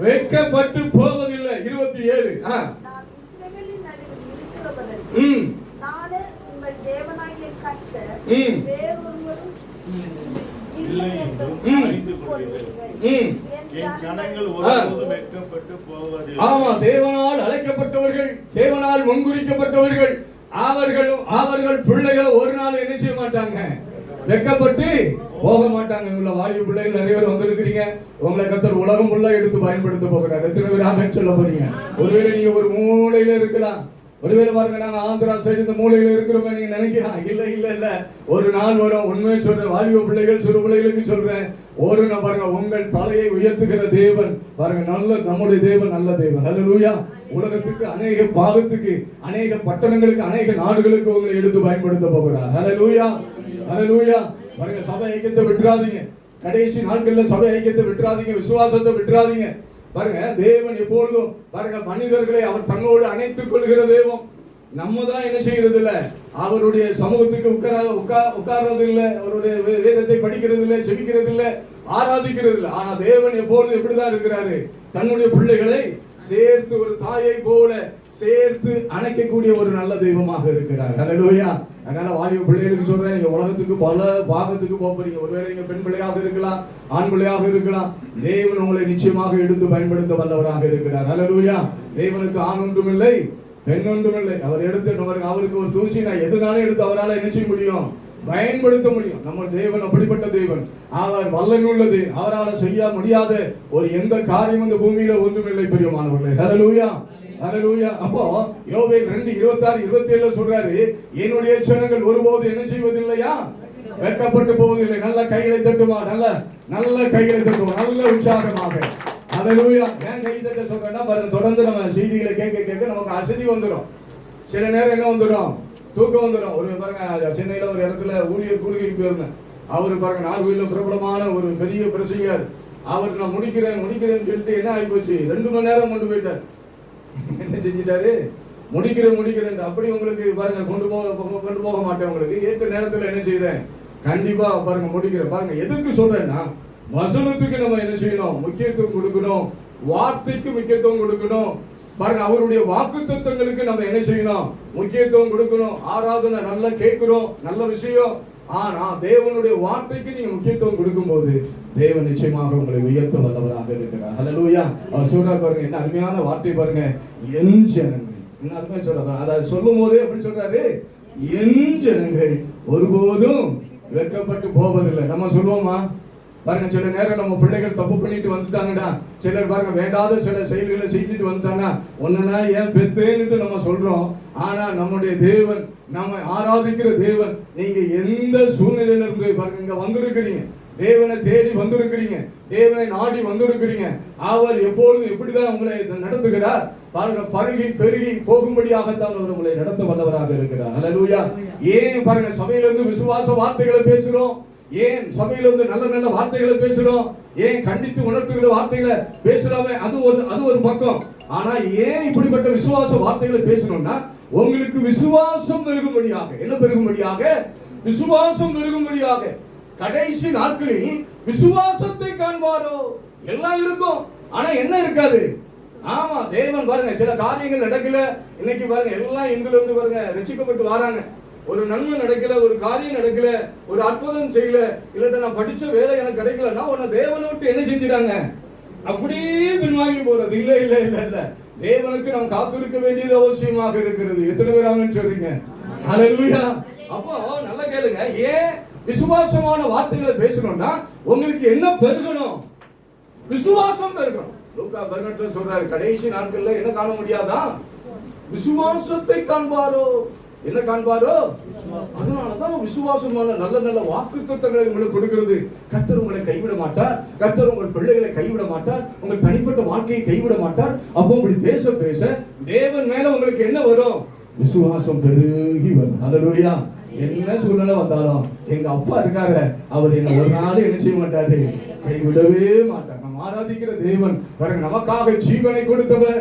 வெட்கப்பட்டு போவதில்லை. 27. நான் இஸ்ரவேலின் நடுவில் இருக்கிறவர்கள், நானே உங்கள் தேவனாகிய கர்த்தர், வேறொருவரும் இல்லை என்றும் அறிந்து கொள்வீர்கள். ஆமா, தேவனால் அழைக்கப்பட்டவர்கள், தேவனால் முன்குறிக்கப்பட்டவர்கள், அவர்கள் பிள்ளைகளை ஒரு நாள் என்ன செய்ய மாட்டாங்க? வெட்கப்பட்டு போக மாட்டாங்க. உள்ள வாலிப பிள்ளைகள் நிறைய பேர் வந்திருக்கிறீங்க. உங்களை கர்த்தர் உலகம் ஃபுல்லா எடுத்து பயன்படுத்த போகிறார். எத்தனை பேர் ஆமென் சொல்ல போறீங்க? ஒருவேளை நீங்க ஒரு மூலையில இருக்கலாம். ஒருவேளை பாருங்க, நாங்க ஆந்திரா சைடு இந்த மூலையில இருக்கிறோம் நீங்க நினைக்கலாம். இல்ல, ஒரு நாள் வரும். உண்மையை சொல்றேன், வாலிப பிள்ளைகள் சிறு பிள்ளைகளுக்கு சொல்றேன், ஒரு நாள் பாருங்க, உங்கள் தலையை உயர்த்துகிற தேவன் பாருங்க, நம்முடைய தேவன் நல்ல தேவன். ஹல்லேலூயா. உலகத்துக்கு அநேக பாகத்துக்கு, அநேக பட்டணங்களுக்கு, அநேக நாடுகளுக்கு உங்களை எடுத்து பயன்படுத்த போகிறார். ஹல்லேலூயா. ஹல்லேலூயா. பாருங்க, சபை ஐக்கியத்தை விட்டுறாதீங்க. கடைசி நாட்கள்ல சபை ஐக்கியத்தை விட்டுறாதீங்க, விசுவாசத்தை விட்டுறாதீங்க. பாருங்க, தேவன் எப்பொழுதும் பாருங்க மனிதர்களை அவர் தன்னோடு அணைத்துக் கொள்கிற தேவன். நம்ம தான் என்ன செய்யறது இல்ல, அவருடைய சமூகத்துக்கு உட்கார்றது இல்ல, அவருடைய வேதத்தை படிக்கிறது இல்ல, ஜெபிக்கிறது இல்ல, ஆராதிக்கிறது இல்ல. ஆனா தேவன் எப்பொழுதும் எப்படிதான் இருக்கிறாரு, தன்னுடைய பிள்ளைகளை சேர்த்து ஒரு தாயை போல சேர்த்து அணைக்கக்கூடிய ஒரு நல்ல தெய்வமாக இருக்கிறார். ஹல்லேலூயா. அதனால வாலிப பிள்ளைகளுக்கு சொல்றேன், நீங்க உலகத்துக்கு பல பாகத்துக்கு போறீங்க. ஒருவேளை நீங்க பெண் பிள்ளையாக இருக்கலாம், ஆண் பிள்ளையாக இருக்கலாம். தேவன் உங்களை நிச்சயமாக எடுத்து பயன்படுத்த வல்லவராக இருக்கிறார். ஹல்லேலூயா. தேவனுக்கு ஆண் ஒன்றும் இல்லை, பெண் ஒன்றும் இல்லை. அவர் எடுத்து அவருக்கு ஒரு தூசி நான் எதுனாலும் எடுத்து அவரால் என்ன செய்ய முடியும், பயன்படுத்த முடியும். நம்ம தேவன் அப்படிப்பட்ட தேவன். அவர் வல்லமையுள்ளது. அவரால் செய்ய முடியாத ஒரு எந்த காரியம் இந்த பூமியில ஒன்றுமில்லை பிரியமானவர்களே. ஹல்லேலூயா, ஹல்லேலூயா. அப்போ யோவேல் 2:26-27 சொல்றாரு, என்னுடைய ஜனங்கள் ஒருபோது என்ன செய்வதில்லையா, வெட்கப்பட்டு போவதில்லை. நல்ல கைகளை தட்டுமா, நல்ல கைகளை தட்டுமா, நல்ல உற்சாகமாக. ஹல்லேலூயா. ஏன் கை தட்ட சொல்றேன்னா, தொடர்ந்து நம்ம செய்திகளை கேட்க நமக்கு அசதி வந்துடும். சில நேரம் என்ன வந்துடும், தூக்கம் வந்துடும். ஒரு பாருங்க, சென்னையில ஒரு இடத்துல ஊழியர் கூறுகைக்கு போயிருந்தேன். அவரு பாருங்க நாகர்கோயில்ல பிரபலமான ஒரு பெரிய பிரசங்கர். அவர் நான் முடிக்கிறேன்னு சொல்லிட்டு என்ன ஆகி போச்சு, 2 மணி நேரம் கொண்டு போயிட்டார். என்ன செஞ்சிட்டாரு, முடிக்கிறேன். அப்படி உங்களுக்கு பாருங்க கொண்டு போக மாட்டேன். உங்களுக்கு ஏற்ற நேரத்துல என்ன செய்யறேன், கண்டிப்பா பாருங்க முடிக்கிறேன். பாருங்க எதுக்கு சொல்றேன்னா, வசனத்துக்கு நம்ம என்ன செய்யணும், முக்கியத்துவம் கொடுக்கணும். வார்த்தைக்கு முக்கியத்துவம் கொடுக்கணும். பாருங்க, அவருடைய வாக்குத்தத்தங்களுக்கு நம்ம என்ன செய்யணும், முக்கியத்துவம் கொடுக்கணும். ஆராதனை நல்லா கேட்கிறோம், நல்ல விஷயம். ஆனா தேவனுடைய வார்த்தைக்கு நீங்க முக்கியத்துவம் கொடுக்கும் போது தேவன் நிச்சயமாக உங்களை உயர்த்த வல்லவராக இருக்கிறார். ஹல்லேலூயா. அவர் சொல்றார் பாருங்க, என்ன அருமையான வார்த்தை பாருங்க, என் ஜனங்கள். என்ன அருமையா சொல்றாரு, அதை சொல்லும் போதே எப்படி சொல்றாரு, என் ஜனங்கள் ஒருபோதும் வெட்கப்பட்டு போவதில்லை. நம்ம சொல்லுவோமா பாருங்க, சில நேரம் நம்ம பிள்ளைகள் தப்பு பண்ணிட்டு வந்துட்டாங்கடா, சிலர் பாருங்க வேண்டாத சில செயல்களை செஞ்சுட்டு வந்துட்டாங்க, ஒண்ணுனா ஏன் பெத்தேன்னுட்டு நம்ம சொல்றோம். ஆனா நம்முடைய தேவன், நம்ம ஆராதிக்கிற தேவன், நீங்க எந்த சூழ்நிலையில இருந்து பாருங்க இங்க வந்திருக்கிறீங்க, தேவனை தேடி வந்திருக்கிறீங்க, தேவனை நாடி வந்திருக்கிறீங்க. அவர் எப்பொழுதும் எப்படிதான் உங்களை நடத்துகிறார் பாருங்க, பருகி பெருகி போகும்படியாகத்தான் அவர் உங்களை நடத்த வல்லவராக இருக்கிறார். ஹல்லேலூயா. ஏன் பாருங்க சபையிலிருந்து விசுவாச வார்த்தைகளை பேசுறோம், ஏன் சபையிலிருந்து நல்ல வார்த்தைகளை பேசுறோம், ஏன் கண்டித்து உணர்த்துகிற வார்த்தைகளை பேசுறோமே, அது ஒரு பக்கம். ஆனா ஏன் இப்படிப்பட்ட விசுவாச வார்த்தைகளை பேசணும்னா, உங்களுக்கு விசுவாசம் பெருகும்படியாக. என்ன பெருகும்படியாக, விசுவாசம் பெருகும்படியாக. கடைசி நாட்களில் விசுவாசத்தை காண்பாரோ. எல்லாம் இருக்கும், ஆனா என்ன இருக்காது. ஆமா, தேவன் பாருங்க சில காரியங்கள் நடக்கல. இன்னைக்கு பாருங்க எல்லாம் எங்களை வந்து பாருங்க ரட்சிக்கப்பட்டு வராங்க. ஒரு நன்மை நடக்கல, ஒரு காரியம் நடக்கல, ஒரு அற்புதம் செய்யல, இல்லட்ட நான் படிச்ச வேலை எனக்கு கிடைக்கலன்னா உன்னை தேவனை விட்டு என்ன செஞ்சிட்டாங்க, அப்படியே பின்வாங்கி போறது. இல்ல, தேவனுக்கு நாம் காத்திருக்க வேண்டியது அவசியமாக இருக்கிறது. எத்தனை பேர் ஆமென் சொல்றீங்க? ஹல்லேலூயா. அப்போ நல்லா கேளுங்க, ஏன் விசுவாசமான வார்த்தைகளை பேசணும்னா உங்களுக்கு என்ன பெருகணும், விசுவாசம் பெருகணும். லூக்கா 18 சொல்றாரு, கடைசி நாட்கள்ல என்ன காண முடியாதா, விசுவாசத்தை காண்பாரோ. என்ன காண்பாரோ, அதனாலதான் விசுவாசமான நல்ல வாக்குத்தத்தங்களை உங்களுக்கு கொடுக்கிறது. கர்த்தர் உங்களை கைவிட மாட்டார், கர்த்தர் உங்கள் பிள்ளைகளை கைவிட மாட்டார், உங்கள் தனிப்பட்ட வாழ்க்கையை கைவிட மாட்டார். அப்போ இப்படி பேச தேவன் மேல உங்களுக்கு என்ன வரும், விசுவாசம் பெருகி வரும். ஹல்லேலூயா. என்ன சூழ்நிலை வந்தாலும் எங்க அப்பா இருக்காரு, அவர் என்ன ஒரு நாள் என்ன செய்ய மாட்டாரு, கைவிடவே மாட்டார். நம்ம ஆராதிக்கிற தேவன் பாருங்க, நமக்காக ஜீவனை கொடுத்தவர்,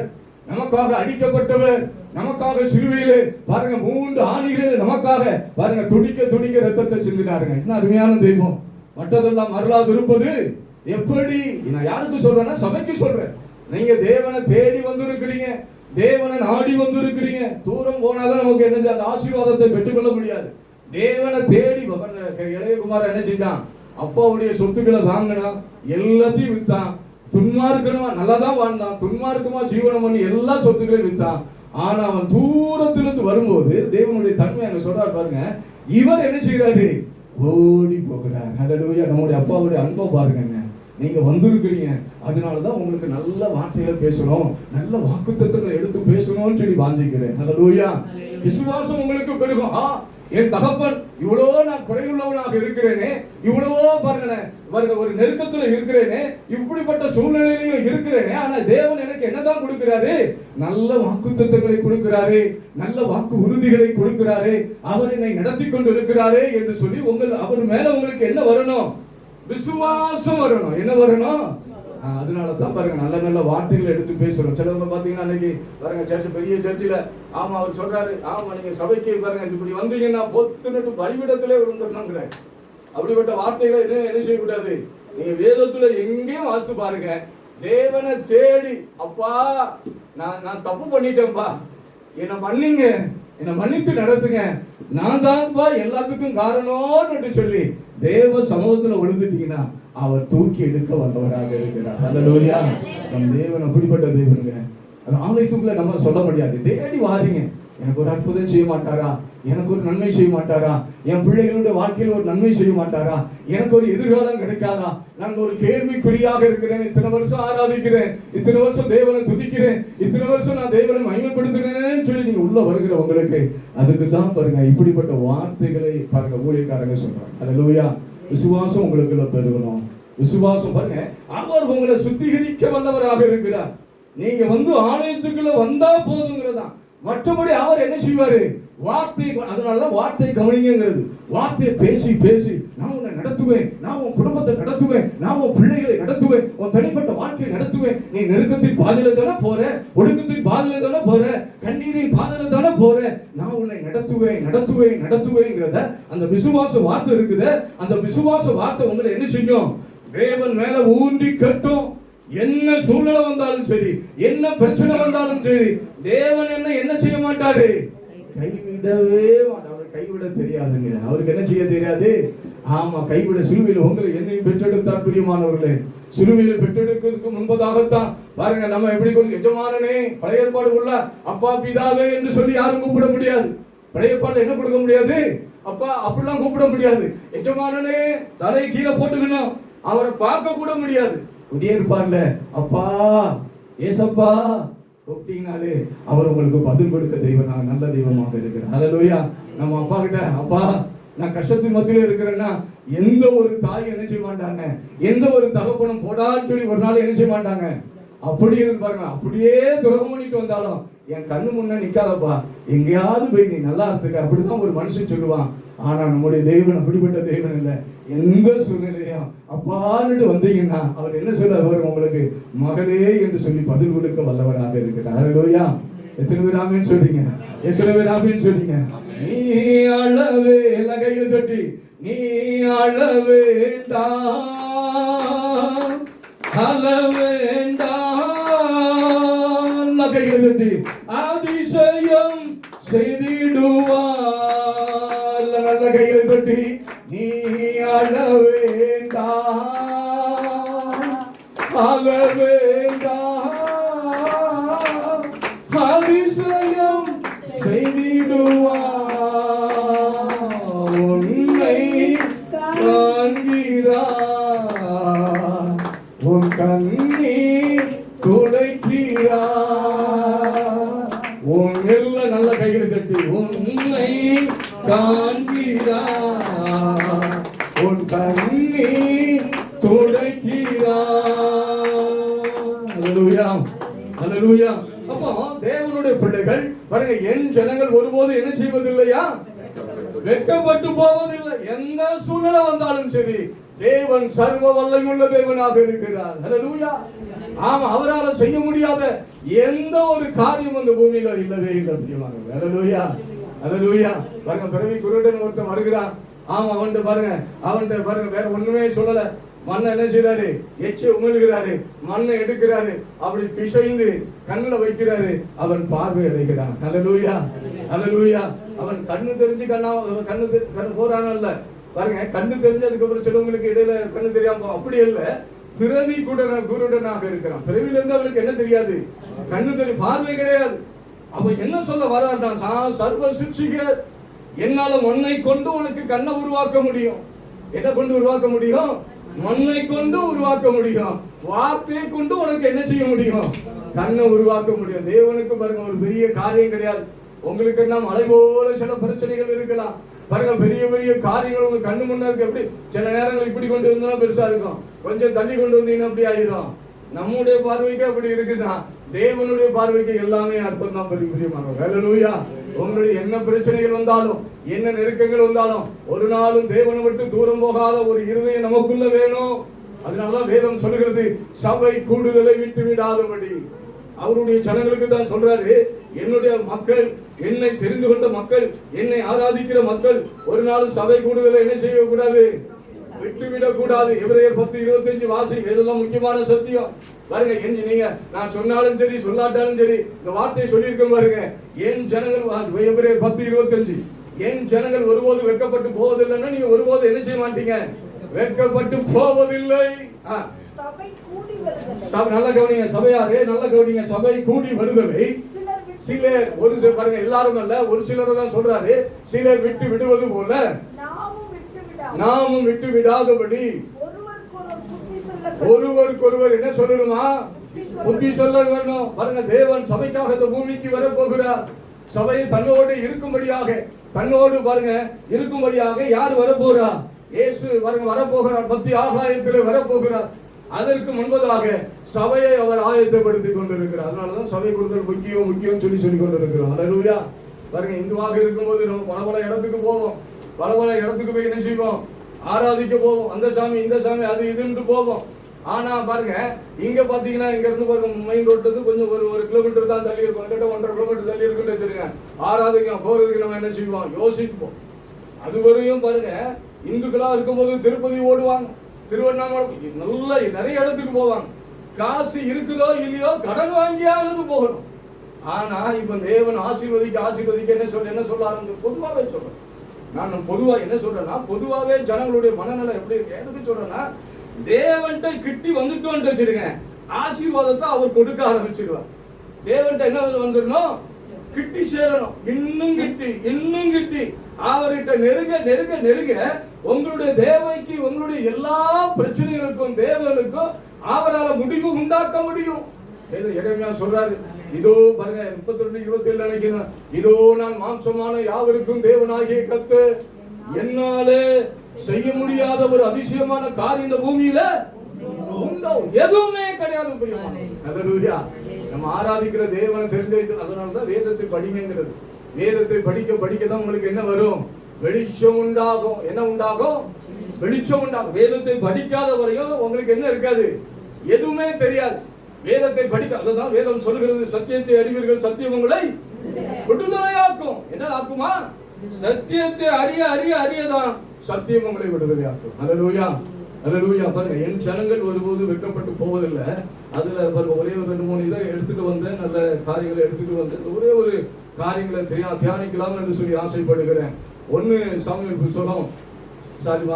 நமக்காக அடிக்கப்பட்டவர், நமக்காக சிலுவையிலே பாருங்க 3 ஆணிகளிலே நமக்காக பாருங்க துடிக்க ரத்தத்தை சிந்தினாருங்க. என்ன அருமையான தெய்வம். மற்றதெல்லாம் அருளாது இருப்பது எப்படி. நான் யாருக்கு சொல்றேன்னா, சபைக்கு சொல்றேன். நீங்க தேவனை தேடி வந்திருக்கிறீங்க, தேவனை நாடி வந்திருக்கிறீங்க. தூரம் போனாதான் நமக்கு என்ன அந்த ஆசீர்வாதத்தை பெற்றுக்கொள்ள முடியாது. தேவனை தேடி இளையகுமார் என்ன செஞ்சான், அப்பாவுடைய சொத்துக்களை வாங்கினான், எல்லாத்தையும் வித்தான். துன்மார்க்கமா நல்லாதான் வாழ்ந்தான், துன்மார்க்கமா ஜீவனம் பண்ணி எல்லா சொத்துக்களையும் வித்தான். ஆனா அவன் தூரத்திலிருந்து வரும்போது தேவனுடைய தன்மை அங்க சொல்றாரு பாருங்க, இவர் என்ன செய்யறாரு, ஓடி போகிறார். ஹல்லேலூயா. நம்முடைய அப்பாவுடைய அன்பை பாருங்க. நீங்க வந்திருக்கிறீங்க, அதனாலதான் உங்களுக்கு நல்ல வார்த்தைகளை பேசணும், நல்ல வாக்குத்தத்தங்களை எடுத்து பேசணும்னு சொல்லி வாஞ்சிக்கிறேன். ஹல்லேலூயா. விசுவாசம் உங்களுக்கு பெருகும். என் தகப்பன் இவ்வளோ நான் குறைவுள்ளவனாக இருக்கிறேனே, இவ்வளவோ பாருங்க ஒரு நெருக்கத்துல இருக்கிறேனே, இப்படிப்பட்ட சூழ்நிலையிலையும் இருக்கிறேனே, ஆனா தேவன் எனக்கு என்னதான் கொடுக்கிறாரு, நல்ல வாக்குத்தத்தங்களை கொடுக்கிறாரு, நல்ல வாக்கு உறுதிகளை கொடுக்கிறாரு, அவர் என்னை நடத்தி கொண்டு இருக்கிறாரு என்று சொல்லி அவர் மேல உங்களுக்கு என்ன வரணும், விசுவாசம் வரணும். என்ன வரணும்? அதனால தான் பாருங்க நல்ல நல்ல வார்த்தைகளை எடுத்து பேசுறோம். சிலவங்க பாத்தீங்கன்னா அன்னைக்கு பாருங்க சர்ச், பெரிய சர்ச்சில் ஆமா அவர் சொல்றாரு, ஆமா நீங்க சபைக்கு பாருங்க இப்படி வந்தீங்கன்னா பொத்துனட்டு பலிபீடத்திலே விழுந்துடணுங்கிற அப்படிப்பட்ட வார்த்தைகளை என்ன செய்யக்கூடாது. நீங்க வேதத்துல எங்கேயும் வாசித்து பாருங்க, தேவனை தேடி அப்பா நான் தப்பு பண்ணிட்டேன்ப்பா, என்னை மன்னிங்க, என்னை மன்னித்து நடத்துங்க, நான் தான்ப்பா எல்லாத்துக்கும் காரணம்னு சொல்லி தேவ சமூகத்துல விழுந்துட்டீங்கன்னா அவர் தூக்கி எடுக்க வந்தவராக இருக்கிறார். அல்லேலூயா. நம் தேவன் அப்படிப்பட்ட தேவனுங்க. அது ஆலயத்துக்குள்ள நம்ம சொல்ல முடியாது. தேடி வாரீங்க, எனக்கு ஒரு அற்புதம் செய்ய மாட்டாரா, எனக்கு ஒரு நன்மை செய்ய மாட்டாரா, என் பிள்ளைகளுடைய வாழ்க்கையில் ஒரு நன்மை செய்ய மாட்டாரா, எனக்கு ஒரு எதிர்காலம் கிடைக்காதா, நான் ஒரு கேள்விக்குறியாக இருக்கிறேன், இத்தனை வருஷம் ஆராதிக்கிறேன், இத்தனை வருஷம் தேவனை துதிக்கிறேன், இத்தனை வருஷம் நான் தேவனை மகிமைப்படுத்துகிறேன்னு சொல்லி நீங்க உள்ள வருகிறவங்களுக்கு அதுக்கு தான் பாருங்க இப்படிப்பட்ட வார்த்தைகளை பாருங்க ஊழியக்காரங்க சொல்றாங்க. அல்லேலூயா. விசுவாசம் உங்களுக்குள்ள பெருகணும். விசுவாசம் பாருங்க, அவர் உங்களை சுத்திகரிக்க வல்லவராக இருக்கிறார். நீங்க ஆலயத்துக்குள்ள வந்தா போதுங்கிறதான். மற்றபடி அவர் என்ன செய்வாரு? வார்த்தை. அதனாலதான் வார்த்தை கவனிங்கிறது. வார்த்தையை பேசி பேசி நான் உன்னை நடத்துவேன், நான் உன் குடும்பத்தை நடத்துவேன், நான் உன் பிள்ளைகளை நடத்துவேன், உன் தனிப்பட்ட வாழ்க்கையை நடத்துவேன். நீ நெருக்கத்தின் பாதையில தானே போற, ஒடுக்கத்தின் பாதையில தானே போற, கண்ணீரின் பாதையில தானே போற, நான் உன்னை நடத்துவேன் நடத்துவேன் நடத்துவேங்கிறத அந்த விசுவாச வார்த்தை இருக்குது. அந்த விசுவாச வார்த்தை உங்களை என்ன செய்யும்? தேவன் மேல ஊன்றி கட்டும். என்ன சூழ்நிலை வந்தாலும் சரி, என்ன பிரச்சனை வந்தாலும் சரி, தேவன் என்ன செய்ய மாட்டாரு? கைவிடவே மாட்டார். அவர் கைவிட தெரியாதுங்க. அவருக்கு என்ன செய்ய தெரியாது? ஆமா, கைவிட. சிலுவையில் உங்களை என்னையும் பெற்றெடுத்தார் பிரியமானவர்களே. சிலுவையில் பெற்றெடுக்கிறதுக்கு முன்பதாகத்தான் பாருங்க நம்ம எப்படி எஜமானனே, பழைய ஏற்பாடு உள்ள அப்பா பிதாவே என்று சொல்லி யாரும் கூப்பிட முடியாது. பழைய ஏற்பாடுல என்ன கொடுக்க முடியாது? அப்பா அப்படிலாம் கூப்பிட முடியாது. எஜமானனே தலையை கீழே போட்டுக்கணும், அவரை பார்க்க கூட முடியாது. புதிய ஏற்பாடுல அப்பா ஏசப்பா கூப்பிட்டீங்கனாலே அவர் உங்களுக்கு பதில் கொடுக்க தெய்வம், நல்ல தெய்வமாக இருக்கிறார். அல்லேலூயா. நம்ம அப்பா கிட்ட அப்பா நான் கஷ்டத்தின் மத்தியில இருக்கிறேன்னா எந்த ஒரு தாய் என்ன செய்ய மாட்டாங்க, எந்த ஒரு தகப்பனும் போடான்னு சொல்லி ஒரு நாள் என்ன செய்ய மாட்டாங்க. அப்படி இருந்து பாருங்க, அப்படியே துரோகம் பண்ணிட்டு வந்தாலும் என் கண்ணு முன்ன நிக்காதப்பா, எங்கேயாவது போய் நீ நல்லா இருக்க, அப்படிதான் ஒரு மனுஷன் சொல்லுவான். ஆனா நம்முடைய தெய்வன் அப்படிப்பட்ட தெய்வன் இல்லை. எந்த சூழ்நிலையும் அப்பான்னு வந்தீங்கன்னா அவர் என்ன சொல்லுவார்? உங்களுக்கு மகளே என்று சொல்லி பதில் கொடுக்க வல்லவராக இருக்கிறார். அல்லேலூயா. எத்தனை பேர் ஆமென் சொல்றீங்க? எத்தனை பேர் ஆமென் சொல்றீங்க? நீ அழவே கையை தட்டி நீ அழவேண்டா அழவேண்டா கையை தட்டி அதிசயம் செய்திடுவார். நல்ல கையை தட்டி நீ அழவேண்டா அழவேண்டா அதிசயம் செய்திடுவார். உன்னை காண்கிறார், உன் கண்ணீர் துடைக்கிறார். உன் எல்லாம் நல்ல கைகளை தட்டி உன்னை காண்கிறார், உன் கண்ணீர் துடைக்கிறார். அல்லேலூயா. அல்லேலூயா. அப்போ தேவனுடைய பிள்ளைகள் பாருங்க, என் ஜனங்கள் ஒருபோது என்ன செய்வதில்லையா? வெட்கப்பட்டு போவதில்லை. எந்த சூழ்நிலை வந்தாலும் சரி, தேவன் சர்வ வல்லமையுள்ள தேவனாக இருக்கிறார். அல்லேலூயா. ஆமா, அவரால் செய்ய முடியாத எந்த ஒரு காரியம் அந்த பூமியில இல்லவே இல்லை. பிரியமானவர்களே, அல்லேலூயா. அல்லேலூயா. பாருங்க, பிறவி குருடன் ஒருத்தன் வருகிறான். ஆமா, அவன்கிட்ட பாருங்க வேற ஒண்ணுமே சொல்லல. மண்ணை என்ன செய்யறாரு? எச்ச உமிழ்கிறாரு, மண்ணை எடுக்கிறாரு, அப்படி பிசைந்து கண்ணுல வைக்கிறாரு. அவன் பார்வை அடைகிறான். அல்லேலூயா. அல்லேலூயா. அவன் கண்ணு தெரிஞ்சு கண்ணு போறானல்ல. பாருங்க, கண்ணு தெரிஞ்சு அதுக்கப்புறம் சிலவங்களுக்கு இடையில கண்ணு தெரியாம அப்படி இல்ல. பிறவி குருடனாக இருக்கிறான். பிறவில இருந்து அவனுக்கு என்ன தெரியாது? கண்ணு தெரியும், பார்வை கிடையாது. அப்ப என்ன சொல்ல வராதான்? சர்வ சிருஷ்டிகர், என்னால மண்ணை கொண்டு உனக்கு கண்ணை உருவாக்க முடியும். என்ன கொண்டு உருவாக்க முடியும்? மண்ணை கொண்டு உருவாக்க முடியும். வார்த்தையை கொண்டு உனக்கு என்ன செய்ய முடியும்? கண்ணை உருவாக்க முடியும். தேவனுக்கு பாருங்க ஒரு பெரிய காரியம் கிடையாது. உங்களுக்கு என்ன மலை போல சில பிரச்சனைகள் இருக்கலாம். பாருங்க, பெரிய பெரிய காரியங்கள் உங்க கண்ணு முன்னா இருக்கு. எப்படி சில நேரங்கள் இப்படி கொண்டு வந்தா பெருசா இருக்கும், கொஞ்சம் தள்ளி கொண்டு வந்தீங்கன்னா அப்படி ஆயிரும். நம்முடைய பார்வைக்கு அப்படி இருக்குன்னா தேவனுடைய பார்வைக்கு எல்லாமே அற்பம் தான். பிரியமானவர்களே, ஹல்லேலூயா. உங்களுடைய என்ன பிரச்சனைகள் வந்தாலும் என்ன நெருக்கங்கள் வந்தாலும் ஒரு நாளும் தேவனை விட்டு தூரம் போகாத ஒரு இருதயம் நமக்குள்ள வேணும். அதனாலதான் வேதம் சொல்கிறது, சபை கூடுதலை விட்டு விடாதபடி. அவருடைய ஜனங்களுக்கு தான் சொல்றாரு, என்னுடைய மக்கள், என்னை தெரிந்து கொண்ட மக்கள், என்னை ஆராதிக்கிற மக்கள் ஒரு நாள் சபை கூடுதலை என்ன செய்யக்கூடாது, விட்டுவிடக் கூடாது. எபிரேயர் 10:25 வாசிங்க. இதெல்லாம் முக்கியமான சத்தியம் பாருங்க. நீங்க நான் சொன்னாலும் சரி சொல்லாட்டாலும் சரி இந்த வார்த்தையை சொல்லியிருக்க பாருங்க. என் ஜனங்கள், எபிரேயர் 10:25, என் ஜனங்கள் ஒருபோது வெட்கப்பட்டு போவதில்லைன்னா நீங்க ஒருபோது என்ன செய்ய மாட்டீங்க, வெட்கப்பட்டு போவதில்லை. நல்லா கவனிங்க சபையாரே, நல்லா கவனிங்க. சபை கூடி வருதலை சிலர், ஒரு சிலர் பாருங்க, எல்லாரும் அல்ல, ஒரு சிலர் தான் சொல்றாரு, சிலர் விட்டு விடுவது போல நாமும் விட்டு விடாதபடி ஒருவருக்கொருவர் என்ன சொல்லணுமா, புத்தி சொல்ல வேணும். பாருங்க, தேவன் சபைக்காக இந்த பூமிக்கு வர போகிறார். சபையை தன்னோடு இருக்கும்படியாக, தன்னோடு பாருங்க இருக்கும்படியாக யார் வரப்போறா, இயேசு பாருங்க வரப்போகிறார். மத்திய ஆகாயத்தில் வரப்போகிறார். அதற்கு முன்பதாக சபையை அவர் ஆயத்தப்படுத்திக் கொண்டிருக்கிறார். அதனாலதான் சபை கொடுத்தல் முக்கியம் முக்கியம் சொல்லி கொண்டிருக்கிறோம். ஹல்லேலூயா. பாருங்க, இந்துவாக இருக்கும்போது நம்ம பல இடத்துக்கு போவோம், பல இடத்துக்கு போய் என்ன செய்வோம், ஆராதிக்க போவோம். அந்த சாமி இந்த சாமி அது இதுன்னு போவோம். ஆனா பாருங்க, இங்க பாத்தீங்கன்னா இங்க இருந்து பாருங்க மெயின் ரோட்ல கொஞ்சம் ஒரு கிலோமீட்டர் தான் தள்ளி இருக்கும், 1.5 கிலோமீட்டர் தள்ளி இருக்குன்னு வச்சிருங்க. ஆராதிக்க போறதுக்கு நம்ம என்ன செய்வோம், யோசிப்போம். அதுவரையும் பாருங்க, இந்துக்களா இருக்கும்போது திருப்பதி ஓடுவாங்க, திருவண்ணாமலை, நல்ல நிறைய இடத்துக்கு போவாங்க. காசு இருக்குதோ இல்லையோ கடன் வாங்கியாவது போகணும். ஆனா இப்ப தேவன் ஆசீர்வதிக்க என்ன சொல்ல ஆரம்பிச்சு, பொதுவாவே சொல்றேன். நான் பொதுவா என்ன சொல்றேன்னா, பொதுவாவே ஜனங்களுடைய மனநிலை எப்படி இருக்கு, எதுக்கு சொல்றேன்னா, தேவன்ட்ட கிட்டி வந்துட்டோன்னு வச்சிடுங்க, ஆசீர்வாதத்தை அவர் கொடுக்க ஆரம்பிச்சிடுவார். தேவன்ட்ட என்ன வந்துடணும், கிட்டி சேரணும், இன்னும் கிட்டி அவர்கிட்ட நெருங்க உங்களுடைய தேவைக்கு, உங்களுடைய எல்லா பிரச்சனைகளுக்கும் தேவனுக்கும் அவரால் முடிவு உண்டாக்க முடியும். எரேமியா சொல்றாரு, இதோ பாருங்க 32:27 நினைக்கிறேன், இதோ நான் மாம்சமான யாவருக்கும் தேவனாகிய கர்த்தர், என்னாலே செய்ய முடியாத ஒரு அதிசயமான காரியம் இந்த பூமியில எதுவுமே கிடையாது. ஹல்லேலூயா. நம்ம ஆராதிக்கிற தேவனை தெரிஞ்சு வைத்து, அதனாலதான் வேதத்தை படிங்கிறது. வேதத்தை படிக்க தான் உங்களுக்கு என்ன வரும், வெளிச்சம் உண்டாகும். என்ன உண்டாகும், வெளிச்சம் உண்டாகும். வேதத்தை படிக்காத வரையும் உங்களுக்கு என்ன இருக்காது, எதுவுமே தெரியாது. வேதத்தை படிக்க, அதுதான் வேதம் சொல்கிறது, சத்தியத்தை அறிவீர்கள், சத்தியம் உங்களை விடுதலையாக்கும். என்ன ஆக்குமா, சத்தியத்தை அறியதான் சத்தியம் உங்களை விடுதலையாக்கும். ஹல்லேலூயா, ஹல்லேலூயா. பாருங்க, என் ஜனங்கள் ஒருபோது வெட்கப்பட்டு போவதில்லை. அதுல பாருங்க, ஒரே ஒரு 2-3 இதை எடுத்துட்டு வந்தேன், நல்ல காரியங்களை எடுத்துட்டு வந்தேன். ஒரே ஒரு காரியங்களை தியானிக்கலாம் என்று சொல்லி ஆசைப்படுகிறேன். 1 சாமுவேல் புத்தகம்,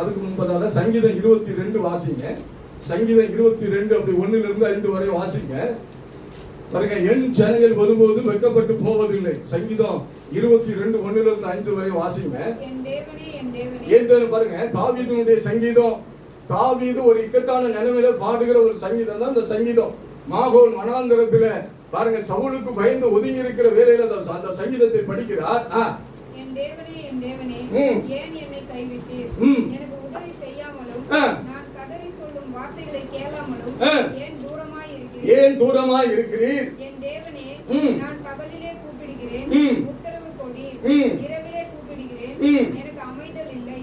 அதுக்கு முன்பதாக சங்கீதம் 22 வாசிங்க. சங்கீதம் 22 அப்படி 1-5 வரை வாசிங்க. பாருங்க, என் ஜனங்கள் ஒருபோது வெட்கப்பட்டு போவதில்லை. சங்கீதம் 22 1-5 வரை வாசிங்க. பாருங்க, தாவீதுனுடைய சங்கீதம். தாவீது ஒரு இக்கட்டான நிலைமையில பாடுகிற ஒரு சங்கீதம் தான் இந்த சங்கீதம். மாகோன் வனாந்தரத்துல பாருங்க, சவுலுக்கு பயந்து ஒதுங்கி இருக்கிற வேளையில அந்த சங்கீதத்தை படிக்கிறார். என் தேவனே, என் தேவனே, ஏன் என்னை கைவிட்டீர்? எனக்கு உதவி செய்யாமலும் நான் கதறி சொல்லும் வார்த்தைகளை கேளாமலும் ஏன் தூரமாய் இருக்கிறீர்? என் தேவனே, நான் பகலிலே கூப்பிடுகிறேன், உத்தரவு கொடீர். இரவிலே கூப்பிடுகிறேன், எனக்கு அமைதல் இல்லை.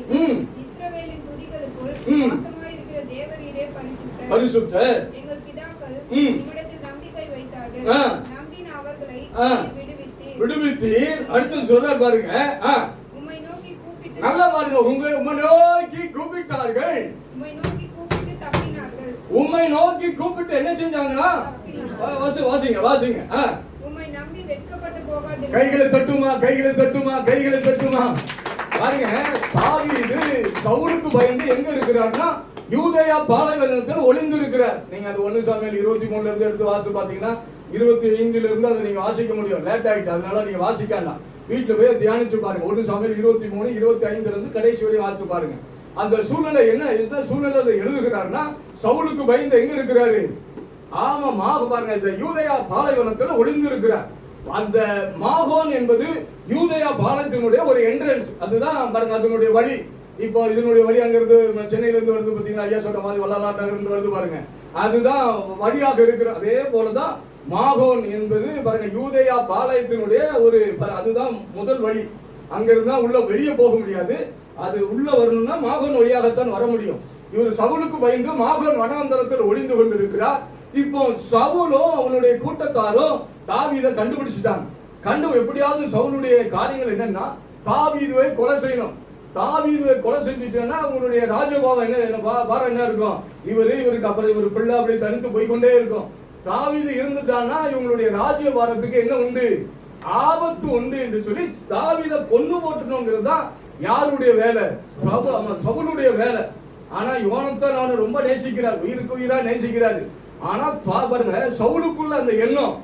இஸ்ரவேலின் துதிகளுக்குள் வாசமாயிருக்கிற தேவரீரே பரிசுத்தர். எங்கள் பிதாக்கள் உம்மிடத்தில் நம்பிக்கை வைத்தார்கள், நம்பின அவர்களை விடுவித்தீர். அடுத்து சொல்ற பாருங்க, உம்மை நோக்கி கூப்பிட்டு, நல்லா பாருங்க, உம்மை நோக்கி கூப்பிட்டார்கள், உம்மை நோக்கி கூப்பிட்டு தப்பினார்கள். உம்மை நோக்கி கூப்பிட்டு என்ன செஞ்சாங்கன்னா, வாசிங்க. உம்மை நம்பி வெட்கப்பட்டு போகாதீர்கள். கைகளை தட்டுமா. பாருங்க, தாவீது சவுலுக்கு பயந்து எங்க இருக்கிறார்னா, யூதேயா பாலைவனத்தில் ஒளிந்து இருக்கிறார். நீங்க அது 1 சாமுவேல் 23 இருந்து எடுத்து வாசி பாத்தீங்கன்னா 25 இருந்து அதை நீங்க வாசிக்க முடியும். லேட் ஆயிட்டு, அதனால நீங்க வாசிக்கலாம். வீட்டுல போய் தியானிச்சு பாருங்க. 1 சாமுவேல் 23 25 இருந்து கடைசி வரை வாசிச்சு பாருங்க. அந்த சூழ்நிலை என்ன சூழ்நிலை எழுதுகிறார்னா, சவுலுக்கு பயந்து எங்க இருக்கிறாரு, பாருங்க, இந்த யூதேயா பாலைவனத்தில் ஒளிந்து இருக்கிறார். அந்த மாகோன் என்பது யூதேயா பாலத்தினுடைய ஒரு என்ட்ரன்ஸ். அதுதான் பாருங்க அதனுடைய வழி. இப்போ இதனுடைய வழி அங்கிருந்து சென்னையில இருந்து வருது பாத்தீங்கன்னா, ஐயா சொல்ற மாதிரி வல்லாலார் நகர் வருது பாருங்க. அதுதான் வழியாக இருக்கிற. அதே போலதான் மாகோன் என்பது பாருங்க யூதேயா பாளையத்தினுடைய ஒரு அதுதான் முதல் வழி. அங்கிருந்தா உள்ள வெளியே போக முடியாது. அது உள்ள வரணும்னா மாகோன் வழியாகத்தான் வர முடியும். இவர் சவுலுக்கு பயந்து மாகோன் வனாந்தரத்தில் ஒளிந்து கொண்டிருக்கிறார். இப்போ சவுலும் அவனுடைய கூட்டத்தாரும் தாவீதை கண்டுபிடிச்சிட்டாங்க. எப்படியாவது சவுலுடைய காரியங்கள் என்னன்னா தாவீதுவை கொலை செய்யணும். தாவீதுவை கொலை செஞ்சுட்டேன்னா அவங்களுடைய ராஜபாவம் என்ன இருக்கும், இவருக்கு அப்புறம் இவர் பிள்ளை அப்படி தனித்து போய்கொண்டே இருக்கும். தாவீது இருந்துட்டான்னா இவங்களுடைய ராஜ்யபாரத்துக்கு என்ன உண்டு, ஆபத்து உண்டு என்று சொல்லி தாவீதை கொன்னு போட்டணுங்கிறது தான் யாருடைய வேலை, சவுலுடைய வேலை. ஆனா யோனத்தான் அவனை ரொம்ப நேசிக்கிறார், உயிருக்கு உயிரா நேசிக்கிறாரு. ஆனா பாருங்க சவுலுக்குள்ள அந்த எண்ணம்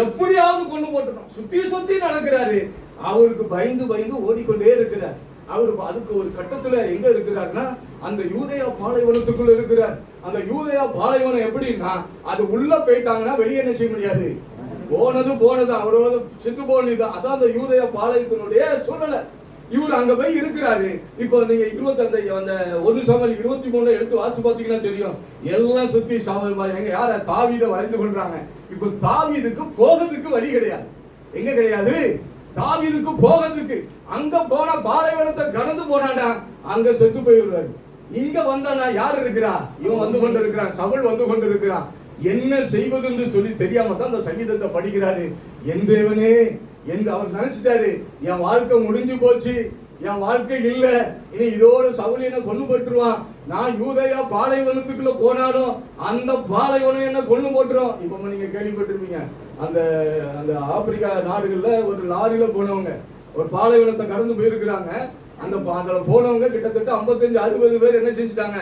எப்படியாவது கொண்டு போட்டணும், சுத்தி நடக்கிறாரு. அவருக்கு பயந்து ஓடிக்கொண்டே இருக்கிறார். அவரு அதுக்கு ஒரு கட்டத்துல எங்க இருக்கிறார்னா அந்த யூதேயா பாலைவனத்துக்குள்ள இருக்கிறார். அந்த யூதேயா பாலைவனம் எப்படின்னா அது உள்ள போயிட்டாங்கன்னா வெளியே என்ன செய்ய முடியாது, போனது அவரோட செத்து போனது. அதான் அந்த யூதேயா பாளையத்தினுடைய சூழ்நிலை. இவர் அங்க போய் இருக்கிறாரு. இப்போ நீங்க 1 சாமுவேல் 23 எடுத்து வாசி பாத்தீங்கன்னா தெரியும். எல்லாம் சுத்தி எங்க யார தாவீதை வளைந்து கொள்றாங்க. இப்போ தாவீதுக்கு போகிறதுக்கு வழி கிடையாது. எங்க கிடையாது, தாவீதுக்கு போகிறதுக்கு. அங்க போன பாலைவனத்தை கடந்து போனாடா அங்க செத்து போயிடுறாரு. இங்க வந்தானா யார் இருக்கிறா, இவன் வந்து கொண்டு இருக்கிறான், சவுல் வந்து கொண்டு இருக்கிறான். என்ன செய்வது என்று சொல்லி தெரியாம தான் அந்த சங்கீதத்தை படிக்கிறாரு. என் தேவனே என்று அவர் நினைச்சிட்டாரு, என் வாழ்க்கை முடிஞ்சு போச்சு, என் வாழ்க்கை இல்ல, இனி இதோட சவுல் என்ன கொண்டு போட்டுருவான். நான் யூதேயா பாலைவனத்துக்குள்ள போனாலும் அந்த பாலைவனம் என்ன கொண்டு போட்டுரும். இப்ப நீங்க கேள்விப்பட்டிருப்பீங்க, அந்த அந்த ஆப்பிரிக்கா நாடுகள்ல ஒரு லாரியில போனவங்க ஒரு பாலைவனத்தை கடந்து போயிருக்கிறாங்க. அந்த போனவங்க கிட்டத்தட்ட 55-60 பேர் என்ன செஞ்சுட்டாங்க,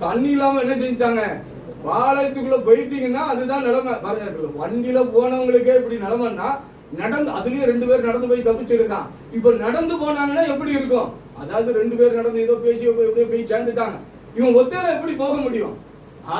தண்ணி இல்லாம என்ன செஞ்சுட்டாங்க, பாளையத்துக்குள்ள போயிட்டீங்கன்னா அதுதான் நிலைமை. பாருங்க வண்டியில போனவங்களுக்கே இப்படி நிலைமைன்னா நடந்து அதுலயும் 2 பேர் நடந்து போய் தப்பிச்சிருக்கான். இப்ப நடந்து போனாங்கன்னா எப்படி இருக்கும், அதாவது 2 பேர் நடந்து ஏதோ பேசி எப்படியோ போய் சேர்ந்துட்டாங்க. இவன் ஒத்தையில எப்படி போக முடியும்.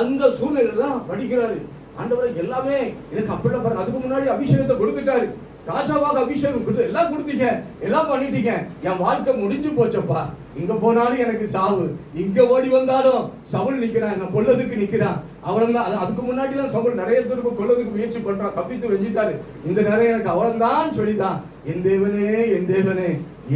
அந்த சூழ்நிலை தான் படிக்கிறாரு. ஆண்டவரை எல்லாமே எனக்கு அப்படிலாம் பாருங்க, அதுக்கு முன்னாடி அபிஷேகத்தை கொடுத்துட்டாரு, ராஜாவாக அபிஷேகம் கொடுத்து எல்லாம் கொடுத்தீங்க, எல்லாம் பண்ணிட்டீங்க, என் வாழ்க்கை முடிஞ்சு போச்சப்பா. இங்க போனாலும் எனக்கு சாவு, இங்க ஓடி வந்தாலும் சவுல் நிக்கிறான், என்ன கொல்லதுக்கு நிக்கிறான். அவன்தான் அதுக்கு முன்னாடி எல்லாம் சவுல் நிறைய பேருக்கு கொல்லதுக்கு முயற்சி பண்றான், தப்பித்து வெஞ்சிட்டாரு. இந்த நேரம் எனக்கு அவன்தான் சொல்லிதான், என் தேவனே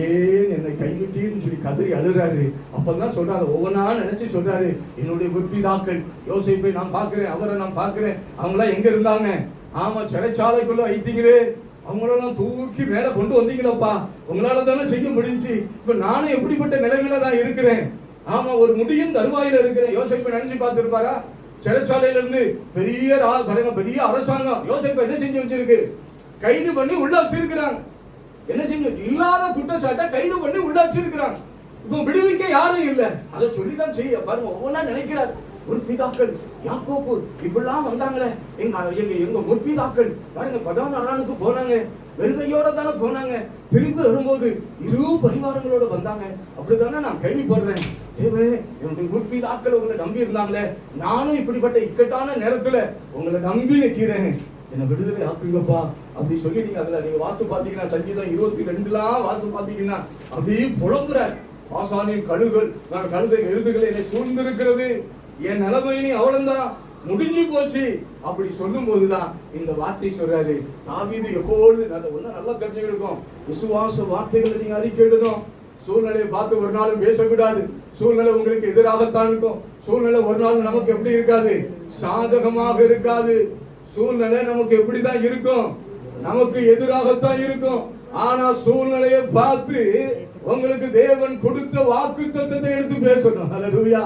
ஏன் என்னை கைவிட்டீன்னு சொல்லி கதறி அழுறாரு. அப்பதான் சொல்றாரு, ஒவ்வொன்னா நினைச்சு சொல்றாரு, என்னுடைய முற்பிதாக்கள் யோசேப்பை நான் பாக்குறேன், அவரை நான் பாக்குறேன், அவங்களாம் எங்க இருந்தாங்க, ஆமா சிறைச்சாலைக்குள்ள வைத்தீங்களே, அவங்களெல்லாம் தூக்கி மேல கொண்டு வந்தீங்களப்பா, உங்களால தானே செய்ய முடிஞ்சு. இப்ப நானும் எப்படிப்பட்ட நிலைமையில தான் இருக்கிறேன், ஆமா ஒரு முடியும் தருவாயில இருக்கிறேன். யோசேப்பை நினைச்சு பார்த்திருப்பாரா, சிறைச்சாலையில இருந்து பெரிய அரசாங்கம் யோசேப்பை என்ன செஞ்சு வச்சிருக்கு, கைது பண்ணி உள்ள வச்சிருக்கிறாங்க. என்ன செஞ்சு, இல்லாத குற்றச்சாட்டை கைது பண்ணி உள்ள வச்சிருக்கிறாங்க. இப்போ விடுவிக்க யாரும் இல்லை, அதை சொல்லிதான் செய்ய பாருங்க. ஒவ்வொன்றா நினைக்கிறார், முற்பிதாக்கள் யாக்கோப்பு இப்படிலாம் வந்தாங்களே, எங்க முற்பிதாக்கள் பாருங்க 14 நாளுக்கு போனாங்க, வெறுகையோட தானே போனாங்க, திரும்பி வரும்போது 2 பரிவாரங்களோட வந்தாங்க, அப்படித்தானே நான் கேள்விப்படுறேன். தேவனே என்னுடைய முற்பிதாக்கள் உங்களை நம்பி இருந்தாங்களே, நானும் இப்படிப்பட்ட இக்கட்டான நேரத்துல உங்களை நம்பி நிற்கிறேன், என்ன விடுதலை ஆக்குங்கப்பா அப்படி சொல்லி நீங்க அதுல நீங்க வாசி பாத்தீங்கன்னா சங்கீதம் 22 வாசி பாத்தீங்கன்னா அப்படியே புலம்புறார். ஆசானின் கழுதை எழுதுகளை என்னை சூழ்ந்திருக்கிறது, என் நிலைமையினி அவ்வளவுதான் முடிஞ்சு போச்சு அப்படி சொல்லும் போதுதான் இந்த வார்த்தை சொல்றாரு. தாவீது எப்போது நல்லா தெரிஞ்சுக்கிடும், விசுவாச வார்த்தைகளை நீங்க அறிக்கையிடணும். சூழ்நிலையை பார்த்து ஒரு நாளும் பேசக்கூடாது. சூழ்நிலை உங்களுக்கு எதிராகத்தான் இருக்கும். சூழ்நிலை ஒரு நாள் நமக்கு எப்படி இருக்காது, சாதகமாக இருக்காது. சூழ்நிலை நமக்கு எப்படிதான் இருக்கும், நமக்கு எதிராகத்தான் இருக்கும். ஆனா சூழ்நிலையை பார்த்து உங்களுக்கு தேவன் கொடுத்த வாக்குத்தத்தத்தை எடுத்து பேசணும். ஹல்லேலூயா.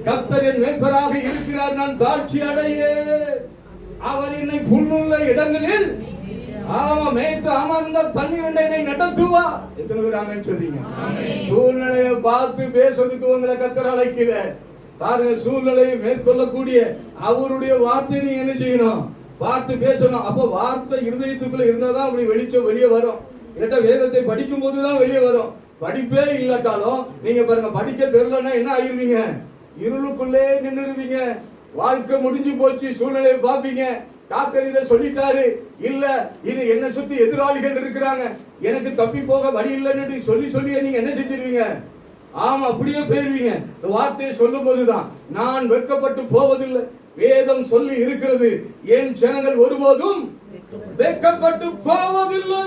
கர்த்தர் என் மேய்ப்பராக இருக்கிறார், நான் தாழ்ச்சி அடையே, அவர் என்னை புல்லுள்ள இடங்களில் மேய்த்து அமர்ந்த தண்ணீர் என்னை நடத்துவா. எத்தனை பேர் ஆமென் சொல்றீங்க? சூழ்நிலையை பார்த்து பேசுறதுக்கு உங்களை கர்த்தர் அழைக்கல. பாருங்க, சூழ்நிலையை மேற்கொள்ளக்கூடிய அவருடைய வார்த்தையை நீங்க என்ன செய்யணும், பார்த்து பேசணும். அப்போ வார்த்தை இருதயத்துக்குள்ள இருந்தாதான் அப்படி வெளியே வரும். இல்லாட்டா வேதத்தை படிக்கும் போதுதான் வெளியே வரும். படிப்பே இல்லாட்டாலும் நீங்க பாருங்க, படிக்க தெரியலன்னா என்ன ஆயிருவீங்க, இருளுக்குள்ளே நின்றுருவீங்க. வாழ்க்கை முடிஞ்சு போச்சு, சூழ்நிலையை பார்ப்பீங்க. டாக்டர் இதை சொல்லிட்டாரு, இல்ல இது என்ன சுத்தி எதிராளிகள் இருக்கிறாங்க, எனக்கு தப்பி போக வழி இல்லைன்னு சொல்லி நீங்க என்ன செஞ்சிருவீங்க, ஆமா, அப்படியே போயிருவீங்க. இந்த வார்த்தையை சொல்லும் போதுதான் நான் வெட்கப்பட்டு போவதில்லை. வேதம் சொல்லி இருக்கிறது, என் ஜனங்கள் ஒருபோதும் வெட்கப்பட்டு போவதில்லை.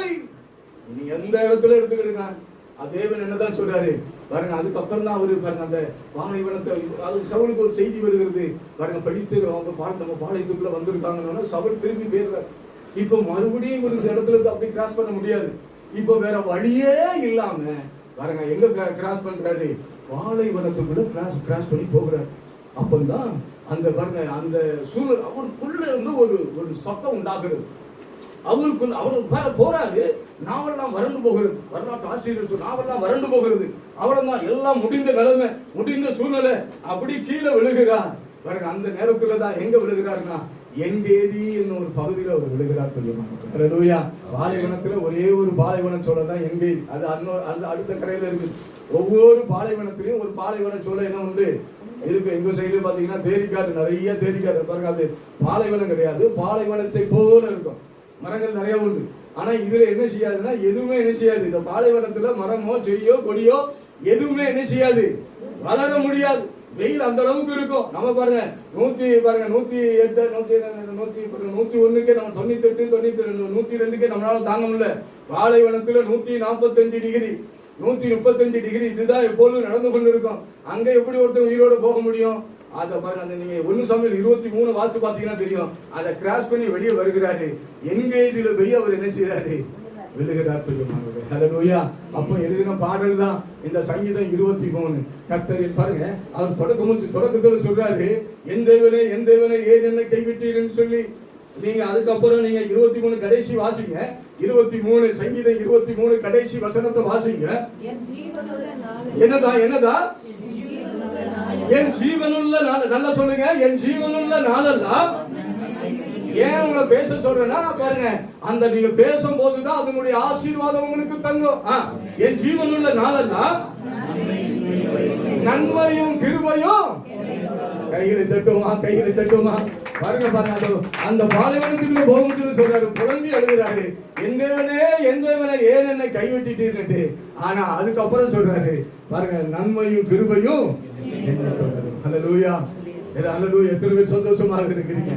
நீ எந்த இடத்துல எடுத்துக்கிடுங்க, தேவன் என்னதான் சொல்றாரு பாருங்க. அதுக்கப்புறம் தான் அவரு பாருங்க அந்த பாலைவனத்தை, அதுக்கு சவுலுக்கு ஒரு செய்தி வருகிறது பாருங்க. படிச்சு அவங்க நம்ம பாளையத்துக்குள்ள வந்திருக்காங்கன்னா சவுல் திரும்பி போயிடுறாரு. இப்ப மறுபடியும் ஒரு இடத்துல அப்படி கிராஸ் பண்ண முடியாது. இப்ப வேற வழியே இல்லாம பாருங்க எங்க கிராஸ் பண்றாரு, பாலைவனத்துக்குள்ள கிராஸ் பண்ணி போகிறாரு. அப்பதான் அந்த பாருங்க அந்த சூழல் அவருக்குள்ள இருந்து ஒரு சத்தம் உண்டாகிறது. அவருக்குள்ள அவர் போறாரு, நாவெல்லாம் வறண்டு போகிறது. வரலாற்று ஆசிரியர் நாவெல்லாம் வறண்டு போகிறது. அவ்வளவுதான், எல்லாம் முடிந்த நிலைமை, முடிந்த சூழ்நிலை. அப்படி கீழே விழுகிறார் பாருங்க. அந்த நேரத்துலதான் எங்க விழுகிறாருன்னா எங்கேதி என்னும் ஒரு பகுதியில் அவர் விழுகிறார். ஹல்லேலூயா. பாலைவனத்துல ஒரே ஒரு பாலைவன சோலை தான் எங்கேதி. அது அடுத்த கரையில இருக்கு. ஒவ்வொரு பாலைவனத்திலையும் ஒரு பாலைவன சோலை என்ன உண்டு இருக்கு. எங்க சைடுல பாத்தீங்கன்னா தேரிக்காடு, நிறைய தேரிக்காடு பாருங்க. அது பாலைவனம் கிடையாது, பாலைவனத்தை போல இருக்கும். மரங்கள் நிறைய உண்டு. ஆனா இதுல என்ன செய்யாதுன்னா எதுவுமே என்ன செய்யாது. இந்த பாலைவனத்துல மரமோ செடியோ கொடியோ எதுவுமே என்ன செய்யாது, வளர முடியாது. வெயில் அந்த அளவுக்கு இருக்கும். நம்ம பாருங்க 108 101க்கே நம்ம 98 92 102க்கே நம்மளால தாங்க முடியல. பாலைவனத்துல 145 டிகிரி 135 டிகிரி இதுதான் எப்பொழுதும் நடந்து கொண்டு இருக்கும். அங்க எப்படி ஒருத்தர் உயிரோட போக முடியும்? அதை பாருங்க. அந்த நீங்க 1 சாமுவேல் 23 வாசி பாத்தீங்கன்னா தெரியும். அதை கிராஸ் பண்ணி வெளியே வருகிறாரு. எங்க இதுல போய் அவர் என்ன செய்யறாரு, விழுகிறார். ஹல்லேலூயா. அப்போ எழுதின பாடல் தான் இந்த சங்கீதம் 23. கர்த்தர் பாருங்க, அவர் தொடக்கத்துல சொல்றாரு, என் தேவனே ஏன் என்ன கைவிட்டீர்னு சொல்லி. நீங்க அதுக்கப்புறம் நீங்க 23 கடைசி வாசிங்க. 23 சங்கீதம் 23 கடைசி வசனத்தை வாசிங்க. என்னதா என் ஜீவனுள்ள நாள், நல்லா சொல்லுங்க, என் ஜீவனுள்ள நாளெல்லாம். ஏன் உங்களை பேச சொல்றேன்னா பாருங்க, அந்த நீங்க பேசும் போதுதான் அதனுடைய ஆசீர்வாதம் உங்களுக்கு தங்கும். என் ஜீவனுள்ள நாளெல்லாம் நன்மையும் கிருபையும் கையில தட்டுமா பாருங்க. அந்த பாலைவனத்துக்குள்ள போகும்போது சொல்றாரு, புலம்பி அழுகிறாரு, என் தேவனே ஏன் என்னை கைவிட்டுட்டு. ஆனா அதுக்கப்புறம் சொல்றாரு பாருங்க, நன்மையும் கிருபையும். ஹல்லேலூயா. எத்தனை பேர் சந்தோஷமாக இருக்கிறீங்க?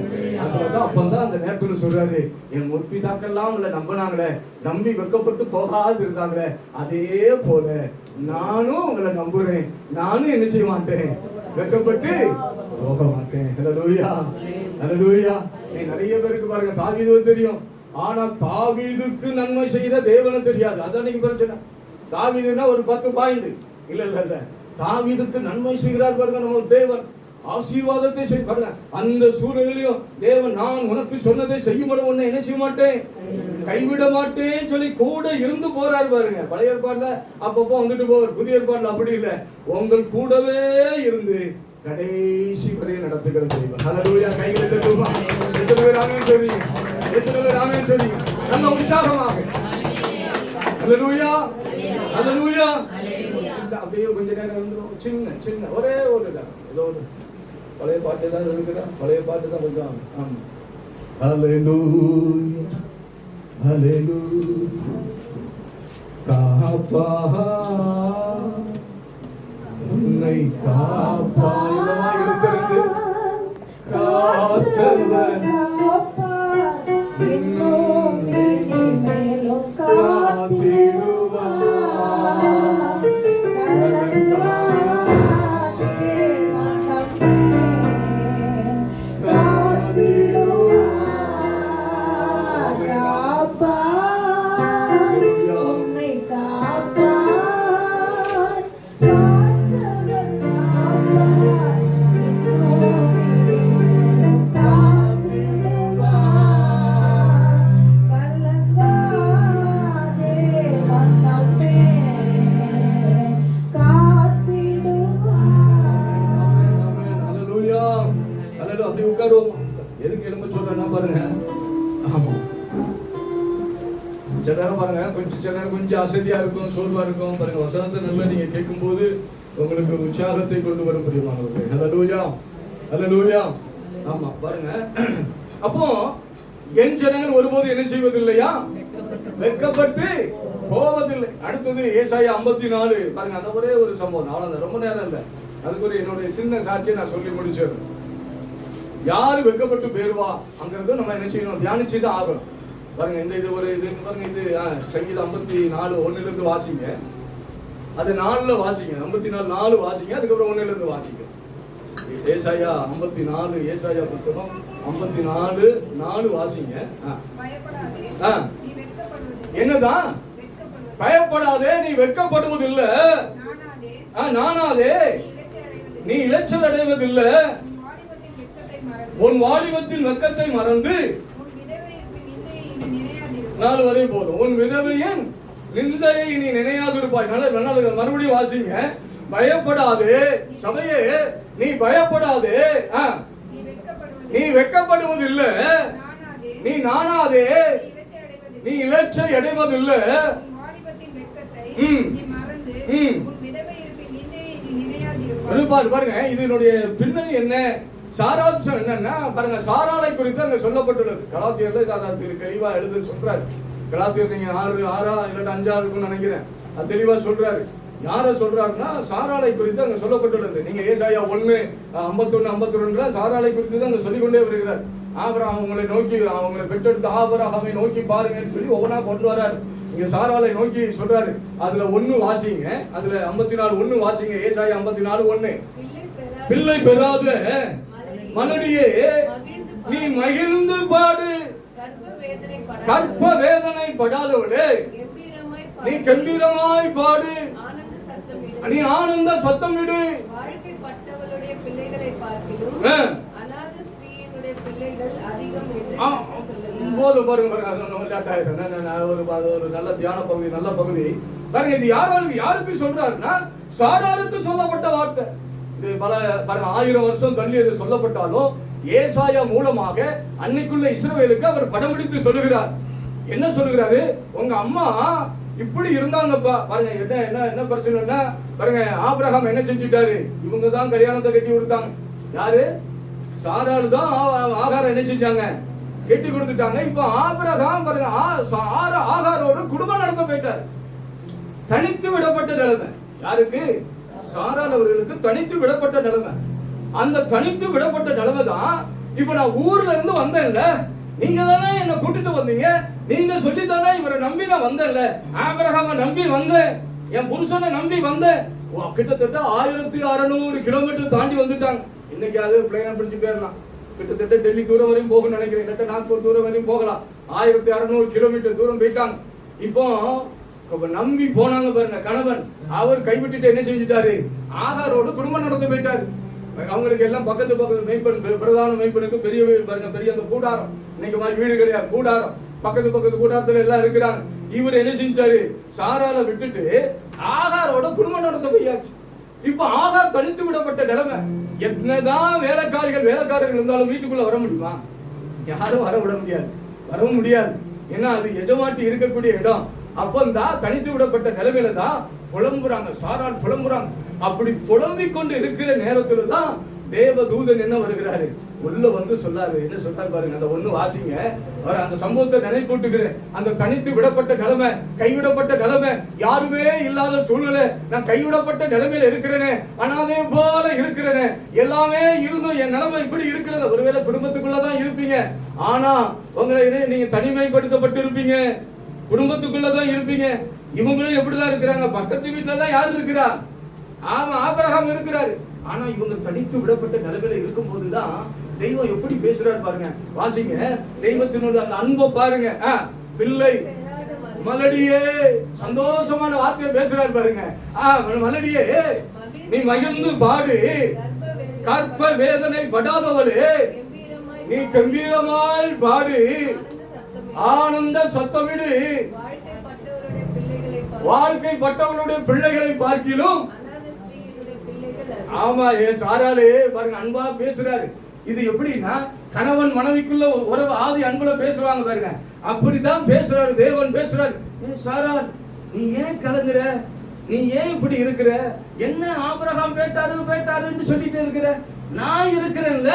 அப்பதான் அந்த நேரத்துல சொல்றாரு, என் முற்பிதாக்கெல்லாம் உங்களை நம்பினாங்களே, நம்பி வெட்கப்பட்டு போகாது இருந்தாங்களே, அதே போல நானும் உங்களை நம்புறேன். நானும் என்ன செய்ய மாட்டேன், வெட்கப்பட்டு போக மாட்டேன். ஹல்லேலூயா. நீ நிறைய பேருக்கு பாருங்க தாவீது தெரியும், ஆனா தாவீதுக்கு நன்மை செய்யற தேவனை தெரியாது. அதான் நீங்க பிரச்சனை. தாவீதுன்னா ஒரு 10 பாயிண்ட் இல்ல. தாவீதுக்கு நன்மை செய்கிறார் பாருங்க நம்ம தேவன், ஆசீர்வாதத்தை செய்ய பாருங்க. அந்த சூழ்நிலையிலும் தேவன், நான் உனக்கு சொன்னதை செய்யும்படி உன்னை என்ன செய்ய மாட்டேன், கைவிட மாட்டேன்னு சொல்லி கூட இருந்து போறாரு பாருங்க. பழைய ஏற்பாடுல அப்பப்போ வந்துட்டு போவார், புதிய ஏற்பாடுல அப்படி இல்லை, உங்கள் கூடவே இருந்து கடைசி வரை நடத்துகிற தெய்வம். ஹல்லேலூயா. கைகளை தட்டுமா. எத்தனை பேர் ஆமென் சொல்றீங்க? நல்ல உற்சாகமாக. ஹல்லேலூயா. அப்படியே கொஞ்ச நேரம் வந்துடும். சின்ன ஒரே ஒரு ஏதோ ஒரு பழைய பாட்டு தான் இருக்குதா, பழைய பாட்டு தான் கொஞ்சம். ஹல்லேலூயா. காப்பா உன்னை காப்பா எடுத்திருந்து காத்தவன் எதுக்கு எழும்ப சொல்றேன்னா பாருங்க. ஆமா, சில நேரம் பாருங்க சில நேரம் கொஞ்சம் அசதியா இருக்கும், சோர்வா இருக்கும் பாருங்க. வசனத்தை நல்லா நீங்க கேட்கும் போது உங்களுக்கு உற்சாகத்தை கொண்டு வர முடியுமானவர்கள். ஹல்லேலூயா. ஆமா பாருங்க. அப்போ என் ஜனங்கள் ஒருபோது என்ன செய்வதில்லையா, வெட்கப்பட்டு போவதில்லை. அடுத்தது ஏசாயா 54 பாருங்க, அந்த ஒரே ஒரு சம்பவம், அவ்வளவுதான், ரொம்ப நேரம் இல்லை. அதுக்கு ஒரு என்னுடைய சின்ன சாட்சியை நான் சொல்லி முடிச்சிடுறேன். யாரு வெட்கப்பட்டு போயிருவா அங்கிறது நம்ம என்ன செய்யணும், தியானிச்சுதான் ஆகணும். பாருங்க, இந்த இது ஒரு இது பாருங்க, இது சங்கீதம் 54 1 வாசிங்க, அது 4 வாசிங்க, 54 4 வாசிங்க, அதுக்கப்புறம் 1 வாசிங்க. ஏசாயா 54, ஏசாயா புத்தகம் 54 4 வாசிங்க. என்னதான்? பயப்படாதே, நீ வெட்கப்படுவதில்லை, நானாதே நீ இளைச்சல் அடைவதில்லை, உன் வாலிபத்தின் வெட்கத்தை மறந்து 4 வரை போதும், உன் விதவையின் நிந்தையை நீ நினையாதிருப்பாய். மறுபடியும் வாசிங்க. பயப்படாதே சபையே, நீ பயப்படாதே, நீ வெட்கப்படுவதில்லை, நீ நானாதே நீ இளைச்சை அடைவதில்லை. பாருங்க, இதனுடைய பின்னணி என்ன, சாராம்சம் என்னன்னா பாருங்க, சாராளை குறித்து அங்க சொல்லப்பட்டுள்ளது. கலாத்தியர்ல இதை தெளிவா எழுத சொல்றாரு. கலாத்தியர் நீங்க 6 இல்லாட்டி 5 இருக்கும்னு நினைக்கிறேன், அது தெளிவா சொல்றாரு. யார சொல்றாருன்னா சாராளை குறித்து அங்க சொல்லப்பட்டுள்ளது. நீங்க ஏசாயா 1 51 52 சாராளை குறித்து தான் அங்க சொல்லிக்கொண்டே வருகிறார். ஆபிரகாம் அவங்களை நோக்கி, அவங்களை பெற்றெடுத்த ஆபிரகாமை நோக்கி பாருங்கன்னு சொல்லி ஒவ்வொன்றா கொண்டு வராரு. இங்க சாராளை நோக்கி சொல்றாரு. அதுல 1 வாசிங்க, அதுல 54 1 வாசிங்க. ஏசாயா 54 1. பிள்ளை பெறாத மலடியே நீ மகிழ்ந்து பாடு, கற்ப வேதனை படாதவளே நீ கம்பீரமாய் பாடு, நீ ஆனந்த சத்தம் விடு. வாழ்க்கைப்பட்டவளுடைய பிள்ளைகளை பார்க்கிலும் அநாத ஸ்திரீயினுடைய பிள்ளைகள் அதிகம் என்று போது பாருங்க. ஒரு நல்ல தியான பகுதி, நல்ல பகுதி பாருங்க. இது யாருக்கு சொல்றாருன்னா சாராளுக்கு சொல்லப்பட்ட வார்த்தை. இது பல பாருங்க 1000 வருஷம் தள்ளி இது சொல்லப்பட்டாலும் ஏசாயா மூலமாக அன்னைக்குள்ள இஸ்ரவேலுக்கு அவர் படம் பிடித்து சொல்லுகிறார். என்ன சொல்லுகிறாரு, உங்க அம்மா இப்படி இருந்தாங்கப்பா. பாருங்க என்ன என்ன என்ன பிரச்சனைன்னா பாருங்க, ஆபிரகாம் என்ன செஞ்சுட்டாரு, இவங்க தான் கல்யாணத்தை கட்டி கொடுத்தாங்க. யாரு? சாராள் தான் ஆகாரம் என்ன செஞ்சாங்க, கட்டி கொடுத்துட்டாங்க. இப்ப ஆபிரகாம் பாருங்க ஆகாரோடு குடும்பம் நடத்த போயிட்டார். தனித்து விடப்பட்ட நிலைமை. யாருக்கு? சாராள் அவர்களுக்கு தனித்து விடப்பட்ட நிலைமை. அந்த தனித்து விடப்பட்ட நிலைமை தான் இப்ப நான் ஊர்ல இருந்து வந்தேன்ல, நீங்க தானே என்ன கூட்டிட்டு வந்தீங்க, நீங்க சொல்லி தானே இவரை நம்பி நான் வந்தேன்ல, ஆபிரகாமை நம்பி வந்தேன், என் புருஷனை நம்பி வந்தேன். கிட்டத்தட்ட 1600 கிலோமீட்டர் தாண்டி வந்துட்டாங்க. இன்னைக்கு அது பிளேனை பிடிச்சு போயிடலாம், கிட்டத்தட்ட டெல்லி தூரம் வரையும் போகணும்னு நினைக்கிறேன், கிட்ட நாக்பூர் தூரம் வரையும் போகலாம். 1600 கிலோமீட்டர் தூரம் போயிட்டாங்க. இப்போ நம்பி போனாங்க பாருங்க, கணவன் அவர் கைவிட்டுட்டு என்ன செஞ்சுட்டாரு, ஆகாரோடு குடும்பம் நடத்த போயிட்டாரு. அவங்களுக்கு எல்லாம் பக்கத்து மெய்ப்பெண், பிரதான மெய்ப்பெண்ணுக்கு பெரிய பெரிய அந்த கூடாரம், இன்னைக்கு மாதிரி வீடு கிடையாது, கூடாரம், பக்கத்து கூடாரத்துல எல்லாம் இருக்கிறாங்க. இவர் என்ன செஞ்சிட்டாரு, சாரால விட்டுட்டு ஆகாரோட குடும்பம் நடத்த போயாச்சு. இப்ப ஆகார் தனித்து விடப்பட்ட நிலைமை. என்னதான் வேலைக்காரர்கள் இருந்தாலும் வீட்டுக்குள்ள வர முடியுமா? யாரும் வர விட முடியாது, வரவும் முடியாது. ஏன்னா அது எஜமாட்டி இருக்கக்கூடிய இடம். அப்பந்தான் தனித்து விடப்பட்ட நிலைமையில தான் புலம்புறாங்க, சாரால் புலம்புறாங்க. அப்படி புலம்பிக் கொண்டு இருக்கிற நேரத்துல தான் தேவதூதன் என்ன வருகிறாரு, உள்ள வந்து சொல்லாரு. என்ன சொல்றாரு பாருங்க, அந்த 1 வாசிங்க. அந்த சம்பவத்தை நினைப்பூட்டுகிறேன். அந்த தனித்து விடப்பட்ட நிலைமை, கைவிடப்பட்ட நிலைமை, யாருமே இல்லாத சூழ்நிலை, நான் கைவிடப்பட்ட நிலைமையில இருக்கிறேனே, அனாதை போல இருக்கிறேனே, எல்லாமே இருந்தும் என் நிலைமை இப்படி இருக்கிறது. ஒருவேளை குடும்பத்துக்குள்ளதான் இருப்பீங்க, ஆனா உங்களை நீங்க தனிமைப்படுத்தப்பட்டு இருப்பீங்க, குடும்பத்துக்குள்ளதான் இருப்பீங்க. இவங்களும் எப்படிதான் இருக்கிறாங்க, பக்கத்து வீட்டுலதான் யாரு இருக்கிறா, ஆமா ஆபிரகாம் இருக்கிறாரு. ஆனா இவங்க தனித்து விடப்பட்ட நிலைமையில இருக்கும் போதுதான் தெய்வம் எப்படி பேசுறாரு பாருங்க. வாசிங்க, தெய்வத்தினோட அந்த அன்பை பாருங்க. பிள்ளை மலடியே, சந்தோஷமான வார்த்தையை பேசுறாரு பாருங்க. மலடியே நீ மகிழ்ந்து பாடு, கற்ப வேதனை படாதவளே நீ கம்பீரமாய் பாடு, ஆனந்த சத்தமிடு, வாழ்க்கைப்பட்டவனுடைய பிள்ளைகளை பார்க்கிலும். ஆமா, சாராலே பாருங்க அன்பா பேசுறாரு. இது எப்படின்னா கணவன் மனைவிக்குள்ள உறவு ஆதி அன்புல பேசுவாங்க பாருங்க, அப்படிதான் பேசுறாரு தேவன் பேசுறாரு. சாரால் நீ ஏன் கலங்குற, நீ ஏன் இப்படி இருக்கிற, என்ன ஆபிரகாம் பேட்டாருன்னு சொல்லிட்டு இருக்கிற, நான் இருக்கிறேன்ல,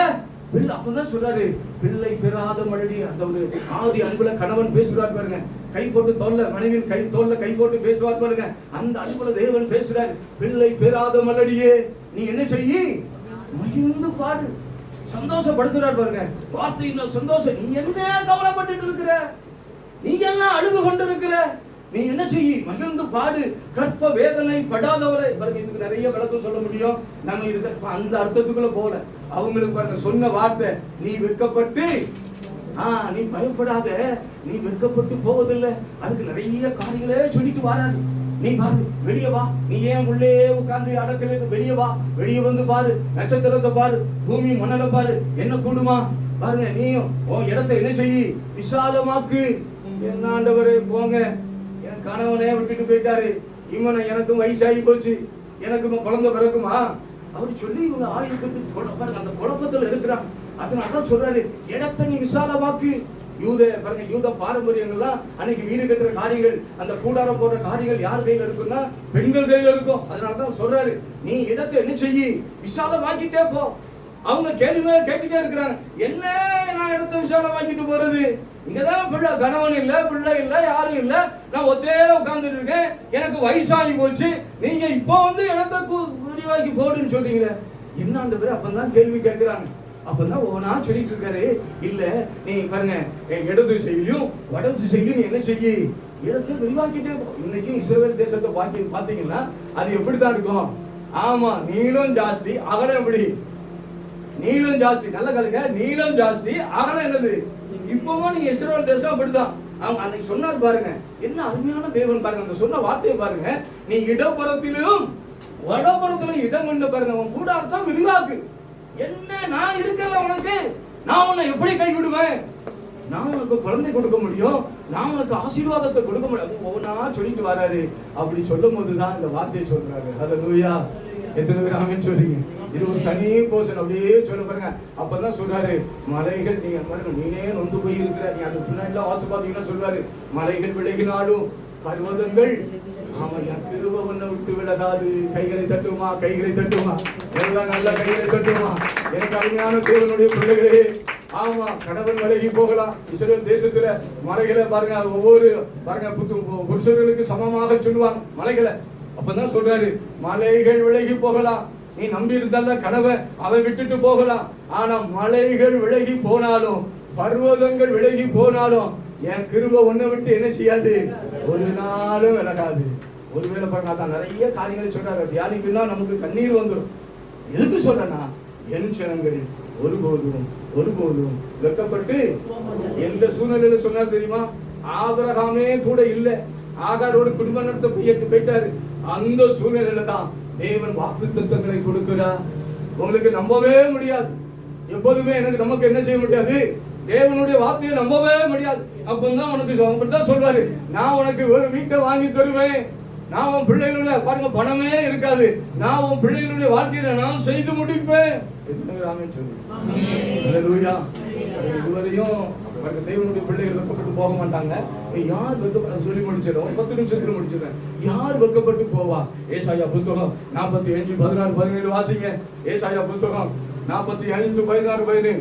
பிள்ளை அப்பதான் சொல்றாரு, பிள்ளை பெறாத மழடி. அந்த ஒரு ஆதி அன்புல கணவன் பேசுறாரு பாருங்க, கை போட்டு தோல்ல மனைவியின் கை தோல்ல கை போட்டு பேசுவார் பாருங்க. அந்த அன்புல தேவன் பேசுறாரு, பிள்ளை பெறாத மலடியே நீ என்ன செய்யி, மகிழ்ந்து பாடு. சந்தோஷப்படுத்துறாரு பாருங்க, வார்த்தையின் சந்தோஷம். நீ என்ன கவலைப்பட்டு இருக்கிற, நீ என்ன அழுது கொண்டு இருக்கிற, நீ என்ன செய்யி, மகிழ்ந்து பாடு. கற்ப வேதனை படாதவளை பாருங்க. இதுக்கு நிறைய விளக்கம் சொல்ல முடியும், நம்ம இதுக்கு அந்த அர்த்தத்துக்குள்ள போல. அவங்களுக்கு பாருங்க சொன்ன வார்த்தை, நீ வெட்கப்பட்டு நீ பயப்படாத, நீ வெட்கப்பட்டு போவதில்லை. அதுக்கு நிறைய காரியங்களே சொல்லிட்டு வராரு. நீ பாரு, வெளியே வா, நீ ஏன் உள்ளே உட்கார்ந்து அடைச்சல, வெளியே வா, வெளியே வந்து பாரு, நட்சத்திரத்தை பாரு, பூமி மணலை பாரு, என்ன கூடுமா பாருங்க. நீயும் உன் இடத்தை என்ன செய்யி, விசாலமாக்கு. என்ன ஆண்டவரே போங்க, என் கணவனே விட்டுட்டு போயிட்டாரு, இவனை எனக்கும் வயசாகி போச்சு, எனக்கு குழந்தை பிறகுமா அப்படி சொல்லி இவங்க ஆயுதத்துக்கு அந்த குழப்பத்துல இருக்கிறான். அதனாலதான் சொல்றாரு, இடத்தை நீ விசாலமாக்கு. யூத பாருங்க, யூத பாரம்பரியங்கள்லாம் அன்னைக்கு வீடு கட்டுற காரியங்கள், அந்த கூடாரம் போடுற காரியங்கள் யார் கையில இருக்குன்னா பெண்கள் கையில இருக்கும். அதனாலதான் சொல்றாரு, நீ இடத்தை என்ன செய்யி, விசாலமாக்கிட்டே போ. அவங்க கேள்வி கேட்டுட்டே இருக்கிறாங்க, என்ன நான் இடத்தை விசாலமாக்கிட்டு போறது, இங்கதான் பிள்ளை கணவன் இல்ல, பிள்ளை இல்ல, யாரும் இல்ல, நான் ஒத்தே உட்கார்ந்துட்டு இருக்கேன், எனக்கு வயசாகி போச்சு, நீங்க இப்போ வந்து இடத்தை விரிவாக்கி போடுன்னு சொல்றீங்களே, என்னாண்டு பேர் அப்பதான் கேள்வி கேட்கிறாங்க. அப்பதான் ஒவ்வொன்னா சொல்லிட்டு இருக்காரு, இல்ல நீ பாருங்க, இடது திசையிலும் வடது திசையிலும் நீ என்ன செய்யி, இடத்தை விரிவாக்கிட்டே போ. இன்னைக்கும் இஸ்ரவேல் தேசத்தை பாத்தீங்கன்னா அது எப்படித்தான் இருக்கும், ஆமா நீளம் ஜாஸ்தி அகலம் எப்படி, நீளம் ஜாஸ்தி, நல்ல கலுங்க, நீளம் ஜாஸ்தி அகலம் என்னது. இப்பவும் நீங்க இஸ்ரவேல் தேசம் அப்படிதான். அவங்க அன்னைக்கு சொன்னார் பாருங்க, என்ன அருமையான தேவன் பாருங்க, அந்த சொன்ன வார்த்தையை பாருங்க, நீ இடப்புறத்திலும் வடப்புறத்திலும் இடம் கொண்டு பாருங்க, உன் கூடாரத்தான் விரிவாக்கு. என்ன நான் இருக்கல உனக்கு, நான் உன்னை எப்படி கைவிடுவேன், நான் உனக்கு குழந்தை கொடுக்க முடியும், நான் உனக்கு ஆசீர்வாதத்தை கொடுக்க முடியும். ஒவ்வொன்னா சொல்லிட்டு வராரு. அப்படி சொல்லும் போதுதான் இந்த வார்த்தையை சொல்றாரு. ஹல்லேலூயா. எத்தனை பேர் ஆமென் சொல்றீங்க? இது ஒரு தனி போர்ஷன். அப்படியே சொல்ல பாருங்க. அப்பதான் சொல்றாரு, மலைகள் நீங்க பாருங்க, நீனே நொந்து போய் இருக்கிற, நீ அது பின்னாடி வாசு பாத்தீங்கன்னா சொல்றாரு, மலைகள் விலகினாலும் பர்வதங்கள் ஆமா என் கிருபை உன்னை விட்டு விலகாது. கைகளை தட்டுமா, கைகளை தட்டுமா, எல்லாம் நல்ல கைகளை தட்டுமா. எனக்கு அருமையான தேவனுடைய பிள்ளைகளே, ஆமா கணவன் விலகி போகலாம். இஸ்ரவேல் தேசத்துல மலைகளை பாருங்க, ஒவ்வொரு பாருங்க புருஷர்களுக்கு சமமாக சொல்லுவாங்க மலைகளை. அப்பதான் சொல்றாரு, மலைகள் விலகி போகலாம், நீ நம்பி இருந்தால கணவன் அவன் விட்டுட்டு போகலாம், ஆனா மலைகள் விலகி போனாலும் பர்வதங்கள் விலகி போனாலும் என் கிருபை ஒன்னை விட்டு என்ன செய்யாது, ஒரு நாளும் விலகாது. ஒருவேளை பாருங்க, நிறைய காரியங்களை சொல்றாங்க, தியானிக்குன்னா நமக்கு கண்ணீர் வந்துடும். எதுக்கு சொல்றேன்னா, என் ஜனங்கள் ஒருபோதும் வெட்கப்பட்டு எந்த சூழ்நிலையில சொன்னார் தெரியுமா, ஆபிரகாமே கூட இல்ல, ஆகாரோட குடும்ப நடத்த போயிட்டாரு. அந்த சூழ்நிலையில தான் தேவன் வாக்குத்தத்தங்களை கொடுக்கிறார். உங்களுக்கு நம்பவே முடியாது, எப்போதுமே நமக்கு என்ன செய்ய முடியாது, தேவனுடைய வார்த்தையை நம்பவே முடியாது. அப்பதான் உனக்கு சொல்றாரு, நான் உனக்கு ஒரு வீட்டை வாங்கி தருவேன், நான் உன் பிள்ளைகளுடைய பாருங்க பணமே இருக்காது, நான் உன் பிள்ளைகளுடைய வாழ்க்கையில நான் செய்து முடிப்பேன். இதுவரையும் தேவனுடைய பிள்ளைகள் வெக்கப்பட்டு போக மாட்டாங்க. யார் வெக்கப்பட்டு சொல்லி முடிச்சிடும், 10 நிமிஷத்துல முடிச்சிடுறேன். யார் வெக்கப்பட்டு போவா? ஏசாயா புஸ்தகம் 45, 16, 17 வாசிங்க. ஏசாயா புஸ்தகம் 45, 16, 17.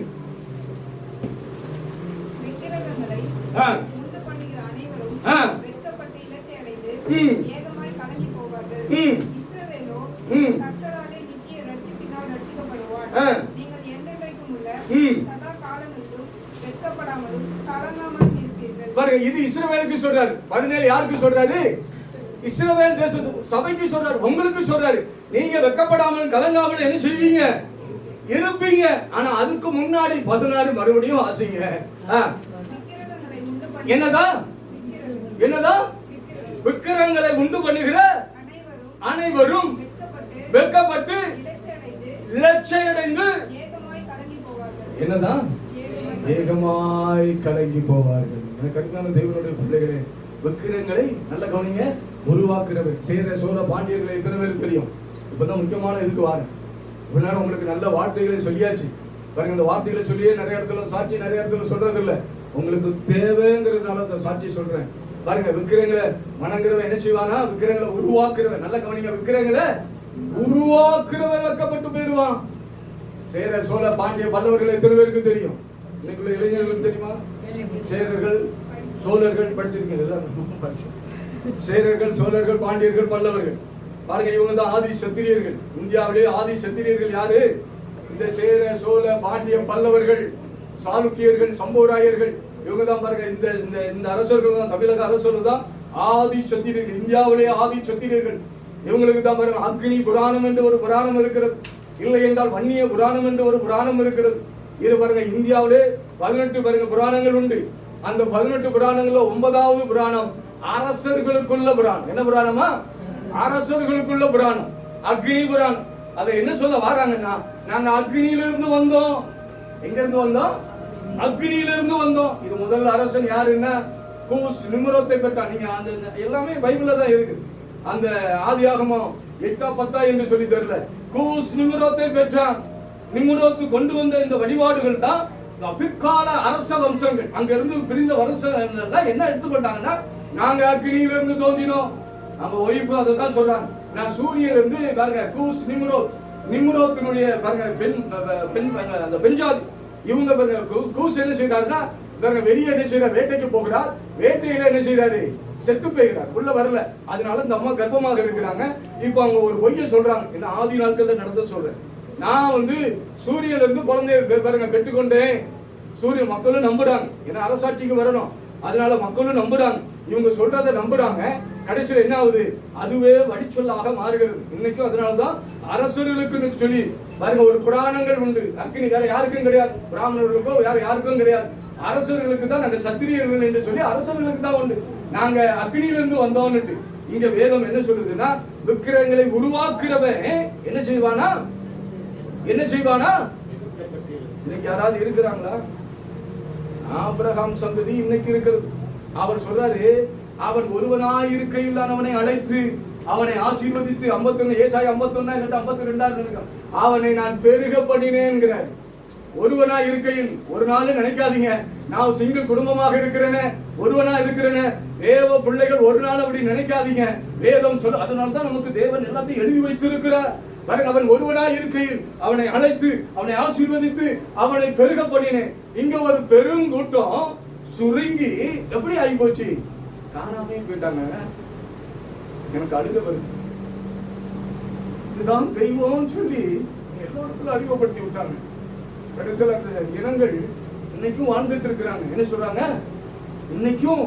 இது இஸ்ரவேலுக்கு சொல்றாரு. 17 யாருக்கு சொல்றாரு? இஸ்ரவேல் தேச சபைக்கு சொல்றாரு, உங்களுக்கு சொல்றாரு. நீங்க வெட்கப்படாமல் கலங்காமல் என்ன செய்வீங்க, இருப்பீங்க. ஆனா அதுக்கு முன்னாடி 16 மறுபடியும் வாசிங்க. என்னதான் விக்கிரகங்களை உண்டு பண்ணுகிற அனைவரும் வெட்கப்பட்டு இலட்சையடைந்து என்னதான் ஏகமாய் கலங்கி போவார்கள். எனக்கு அருமையான தேவனுடைய பிள்ளைகளே, விக்கிரகங்களை நல்ல கவனிங்க, உருவாக்குறவர் சேர சோழ பாண்டியர்களை எத்தனை பேருக்கு தெரியும்? இப்பதான் முக்கியமான இதுக்கு வாரு. இவ்வளவு நேரம் உங்களுக்கு நல்ல வார்த்தைகளை சொல்லியாச்சு பாருங்க. இந்த வார்த்தைகளை சொல்லியே நிறைய இடத்துல சாட்சி நிறைய இடத்துல சொல்றது இல்ல, உங்களுக்கு தேவைங்கிறதுனால அந்த சாட்சி சொல்றேன் பாருங்க. விக்கிரகங்களை வணங்குறவன் என்ன செய்வானா, விக்கிரகங்களை உருவாக்குறவன், நல்ல கவனிங்க, விக்கிரகங்களை உருவாக்குறவன் வெட்கப்பட்டு போயிடுவான். சேர சோழ பாண்டிய பல்லவர்கள் எத்தனை பேருக்கு தெரியும்? இன்னைக்குள்ள இளைஞர்களுக்கு தெரியுமா? சேரர்கள் சோழர்கள் படிச்சிருக்கீங்க. சேரர்கள் சோழர்கள் பாண்டியர்கள் பல்லவர்கள் பாருங்க, இவங்க தான் ஆதி சத்திரியர்கள். இந்தியாவிலே ஆதி சத்திரியர்கள் யாரு? இந்த சேர சோழ பாண்டிய பல்லவர்கள், சாளுக்கியர்கள், சம்போராயர்கள், இவங்க தான் பாருங்க. இந்த இந்த அரசர்கள் தான், தமிழக அரசர்கள் தான் ஆதி சத்திரியர்கள். இந்தியாவிலே ஆதி சத்திரியர்கள். இவங்களுக்கு தான் பாருங்க அக்னி புராணம் என்று ஒரு புராணம் இருக்கிறது. இல்லை என்றால் வன்னிய புராணம் என்று ஒரு புராணம் இருக்கிறது. இது பாருங்க இந்தியாவிலே 18 பாருங்க புராணங்கள் உண்டு. அந்த 18 புராணங்கள்ல 9வது புராணம் அரசர்களுக்குள்ள புராணம். என்ன புராணமா? அரசர்களுக்குள்ள புராணம், அக்னி புராணம். அதை என்ன சொல்ல வராங்கன்னா, நாங்க அக்னியிலிருந்து வந்தோம். எங்க இருந்து வந்தோம்? அக்னியிலிருந்து வந்தோம். இது முதல் அரசன் யாருன்னா கூஸ் நிம்ரோத்தை பெற்றான். நீங்க அந்த எல்லாமே பைபிள்ல தான் இருக்கு. அந்த ஆதியாகமம் 8-10 என்று சொல்லி தெரியல. கூஸ் நிம்ரோத்தை பெற்றான். நிம்ரோத்து கொண்டு வந்த இந்த வழிபாடுகள் தான் பிற்கால அரச வம்சங்கள். அங்க இருந்து பிரிந்த வருஷம் என்ன எடுத்துக்கொண்டாங்கன்னா, நாங்க அக்னியிலிருந்து தோன்றினோம். நம்ம ஒய்ஃபு அதை தான் சொல்றாங்க. நான் சூரியன் இருந்து பாருங்க கூஸ் நிம்ரோத், நிம்ரோத்தினுடைய பாருங்க பெண் அந்த பெண்ஜாதி இவங்க பாருங்க. கூஸ் என்ன செய்யறாருன்னா பாருங்க வெளியே என்ன செய்யறாரு? வேட்டைக்கு போகிறார். வேட்டையில என்ன செய்யறாரு? செத்து போகிறார், உள்ள வரல. அதனால இந்த அம்மா கர்ப்பமாக இருக்கிறாங்க. இப்போ அவங்க ஒரு பொய்ய சொல்றாங்க. என்ன ஆதி நாட்கள்ல நடந்த சொல்றேன். நான் சூரியன்ல இருந்து குழந்தைய பாருங்க பெற்றுக்கொண்டேன். சூரியன் மக்களும் நம்புறாங்க. ஏன்னா அரசாட்சிக்கு வரணும், அதனால மக்களும் நம்புறாங்க. இவங்க சொல்றதை நம்புறாங்க. கடைசியில் என்ன ஆகுது? அதுவே வடிச்சொல்லாக மாறுகிறது இன்னைக்கும். அதனாலதான் அரசர்களுக்கு சொல்லி பாருங்க ஒரு புராணங்கள் உண்டு. அக்னி வேற யாருக்கும் கிடையாது, பிராமணர்களுக்கோ வேற யாருக்கும் கிடையாது. அரசர்களுக்கு தான் நாங்க சத்திரியர்கள் என்று சொல்லி அரசர்களுக்கு தான் உண்டு. நாங்க அக்னியிலிருந்து வந்தோம்னுட்டு. இங்க வேதம் என்ன சொல்லுதுன்னா, விக்கிரகங்களை உருவாக்குறவன் என்ன செய்வானா? என்ன செய்வானா? இன்னைக்கு யாராவது இருக்கிறாங்களா? ஆபிரகாம் சந்ததி இன்னைக்கு இருக்கிறது. அவர் சொல்றாரு, அவன் ஒருவனாய் இருக்கையில் அவனை அழைத்து அவனை ஆசீர்வதித்து 51 ஏசாயா 51 52 அவனை நான் பெருக பண்ணினேன்கிறார். ஒருவனா இருக்கையில் ஒரு நாள் நினைக்காதீங்க நான் சிங்கிள் குடும்பமாக இருக்கிறேன்னு, ஒருவனா இருக்கிறேன்னு. தேவ பிள்ளைகள் ஒரு நாள் அப்படி நினைக்காதீங்க. வேதம் சொல்ல, அதனால்தான் நமக்கு தேவன் எல்லாத்தையும் எழுதி வைத்திருக்கிறார். அவன் ஒருவனா இருக்கையில் அவனை அழைத்து அவனை ஆசீர்வதித்து அவனை பெருக பண்ணினேன். இங்க ஒரு பெருங்கூட்டம் சுருங்கி எப்படி ஆகி போச்சு? காணாமே போயிட்டாங்க. எனக்கு அழுக வருது. இதுதான் தெய்வம் சொல்லி எல்லோருக்கும் அறிமுகப்படுத்தி விட்டாங்க. கடைசியில் அந்த இனங்கள் இன்னைக்கும் வாழ்ந்துட்டு இருக்கிறாங்க. என்ன சொல்றாங்க? இன்னைக்கும்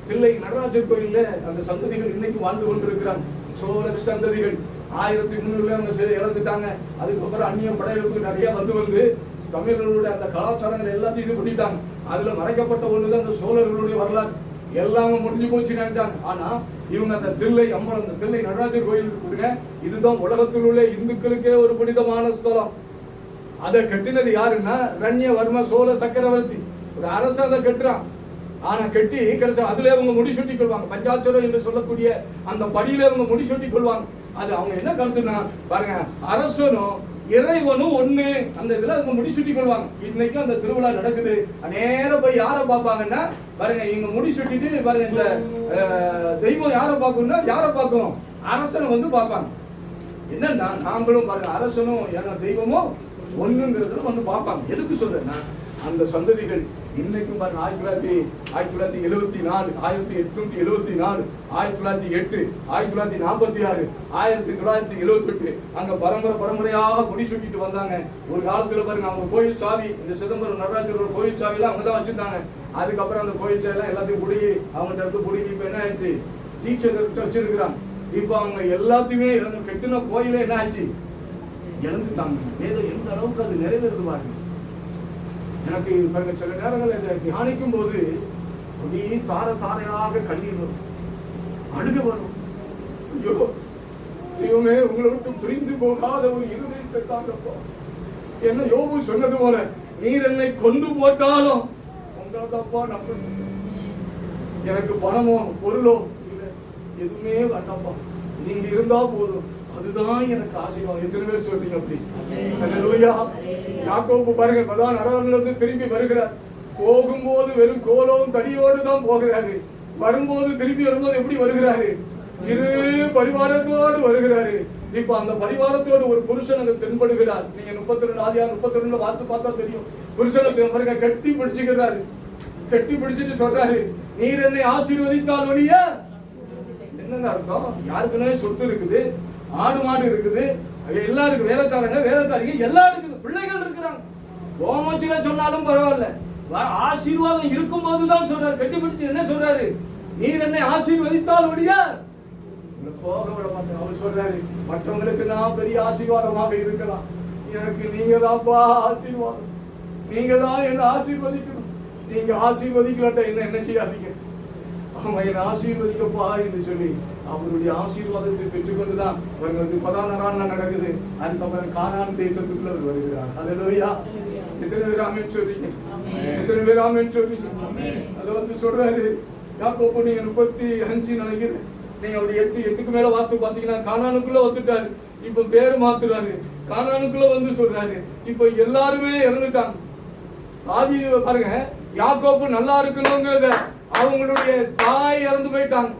தில்லை நடராஜர் கோயில்ல அந்த சந்ததிகள் இன்னைக்கு வாழ்ந்து கொண்டிருக்கிறாங்க. சோழ சந்ததிகள் 1300 அவங்க இறந்துட்டாங்க. அதுக்கப்புறம் அந்நிய படையெடுப்பு நிறைய வந்து தமிழர்களுடைய அந்த கலாச்சாரங்கள் எல்லாத்தையும் இது பண்ணிட்டாங்க. அதுல மறைக்கப்பட்ட ஒண்ணுதான் அந்த சோழர்களுடைய வரலாறு. எல்லாமே முடிஞ்சு போச்சு நினைச்சாங்க. ஆனா இவங்க அந்த தில்லை அம்பலம், அந்த தில்லை நடராஜர் கோயில் இதுதான் உலகத்தில் உள்ள இந்துக்களுக்கே ஒரு புனிதமான ஸ்தலம். அதை கட்டினது யாருன்னா ரண்யவர்ம சோழ சக்கரவர்த்தி. ஒரு அரசு அதை கட்டுறான். ஆனா கட்டி கிடைச்ச அதுல அவங்க முடிசூட்டி கொள்வாங்க. பஞ்சாட்சரம் என்று சொல்லக்கூடிய அந்த படியில அவங்க முடிசூட்டி கொள்வாங்க. அது அவங்க என்ன கருத்துனா பாருங்க, அரசனும் இறைவனும் ஒண்ணு. அந்த இதுல அவங்க முடிசூட்டி கொள்வாங்க. இன்னைக்கு அந்த திருவிழா நடக்குது. நேரம் போய் யாரை பார்ப்பாங்கன்னா பாருங்க, இவங்க முடிசூட்டிட்டு பாருங்க இந்த தெய்வம் யாரை பார்க்கணும்னா யாரை பார்க்கும்? அரசனை பார்ப்பாங்க. என்னன்னா நாங்களும் பாருங்க அரசனும் தெய்வமும் ஒண்ணுங்கிறதுல பார்ப்பாங்க. எதுக்கு சொல்றேன்னா அந்த சந்ததிகள் இன்னைக்கும் பாருங்க 1974, 1874, 1908, 1946, 1978 அங்க பரம்பரையாக முடிசூட்டிட்டு வந்தாங்க. ஒரு காலத்துல பாருங்க அவங்க கோயில் சாவி, இந்த சிதம்பரம் நடராஜர் கோயில் சாவிலாம் அவங்க தான் வச்சிருந்தாங்க. அதுக்கப்புறம் அந்த கோயில் சாவிலாம் எல்லாத்தையும் புடுங்கி அவங்கள்ட்ட இருந்து புடுங்கி இப்ப என்ன ஆயிடுச்சு? டீச்சர் வச்சிருக்கிறாங்க. இப்ப அவங்க எல்லாத்தையுமே கெட்டின கோயிலே என்ன ஆச்சு? இழந்துட்டாங்க. ஏதோ எந்த அளவுக்கு அது நிறைவேறுது பாருங்க. எனக்கு பாருங்க சில நேரங்கள் இதை தியானிக்கும் போது அப்படியே தாரையாக கண்ணீர் வரும், அழுக வரும். ஐயோ தெய்வமே, உங்களை விட்டு பிரிந்து போகாத ஒரு இருதயத்தை தாங்கப்பா. என்ன யோபு சொன்னது போல, நீர் என்னை கொண்டு போட்டாலும் உங்களதாப்பா நம்ப. எனக்கு பணமோ பொருளோ இல்லை, எதுவுமே வேண்டாப்பா, நீங்க இருந்தா போதும், அதுதான் எனக்கு ஆசீர்வாதம். எத்தனை பேர் சொல்றீங்க அப்படி? அல்லேலூயா. யாக்கோபு பாருங்க, பிரதான அரண்மனையிலிருந்து திரும்பி வருகிறார். போகும்போது வெறும் கோலும் தடியோடு தான் போகிறாரு. வரும்போது திரும்பி வரும்போது எப்படி வருகிறாரு? இரு பரிவாரத்தோடு வருகிறாரு. இப்ப அந்த பரிவாரத்தோடு ஒரு புருஷன் அங்க தென்படுகிறார். நீங்க 32 ஆதியார் 32 வார்த்தை பார்த்தா தெரியும். புருஷனை பாருங்க கட்டி பிடிச்சுக்கிறாரு. கட்டி பிடிச்சிட்டு சொல்றாரு, நீர் என்னை ஆசீர்வதித்தால் ஒழிய. என்னங்க அர்த்தம்? யாருக்குன்னே சொத்து இருக்குது, ஆடு மாடு இருக்குது, எல்லாம் இருக்கு, வேலைக்காரங்க வேலைக்காரிங்க எல்லாம் இருக்குது, பிள்ளைகள் இருக்கிறாங்க. கோமச்சில சொன்னாலும் பரவாயில்ல, ஆசீர்வாதம் இருக்கும் போதுதான் சொல்றாரு. கட்டி பிடிச்சு என்ன சொல்றாரு? நீர் என்னை ஆசீர்வதித்தால் ஒழிய போக விட மாட்டேன். அவர் சொல்றாரு, மற்றவங்களுக்கு நான் பெரிய ஆசீர்வாதமாக இருக்கலாம், எனக்கு நீங்க தான்ப்பா ஆசீர்வாதம், நீங்க தான் என்ன ஆசீர்வதிக்கணும். நீங்க ஆசீர்வதிக்கலாட்ட என்ன செய்யாதீங்க, அவன் என்ன ஆசீர்வதிக்கப்பா என்று சொல்லி அவருடைய ஆசீர்வாதத்தை பெற்றுக்கொண்டுதான் 16 நாள் நடக்குது. அதுக்கப்புறம் கானான் தேசத்துக்குள்ள அவர் வருகிறார். அல்லேலூயா. எத்தனை பேர் ஆமென் சொல்றீங்க? எத்தனை பேர் ஆமென் சொல்றீங்க? அதை சொல்றாரு யாக்கோபு, நீங்க 35 நினைக்கிறேன், நீங்க அப்படி 8க்கு மேல வாஸ்து பாத்தீங்கன்னா கானானுக்குள்ள வந்துட்டாரு. இப்ப பேரு மாத்துறாரு, கானானுக்குள்ள வந்து சொல்றாரு. இப்ப எல்லாருமே இறந்துட்டாங்க. தாவீது பாருங்க, யாக்கோபு நல்லா இருக்கணுங்கிறத அவங்களுடைய தாய் இறந்து போயிட்டாங்க.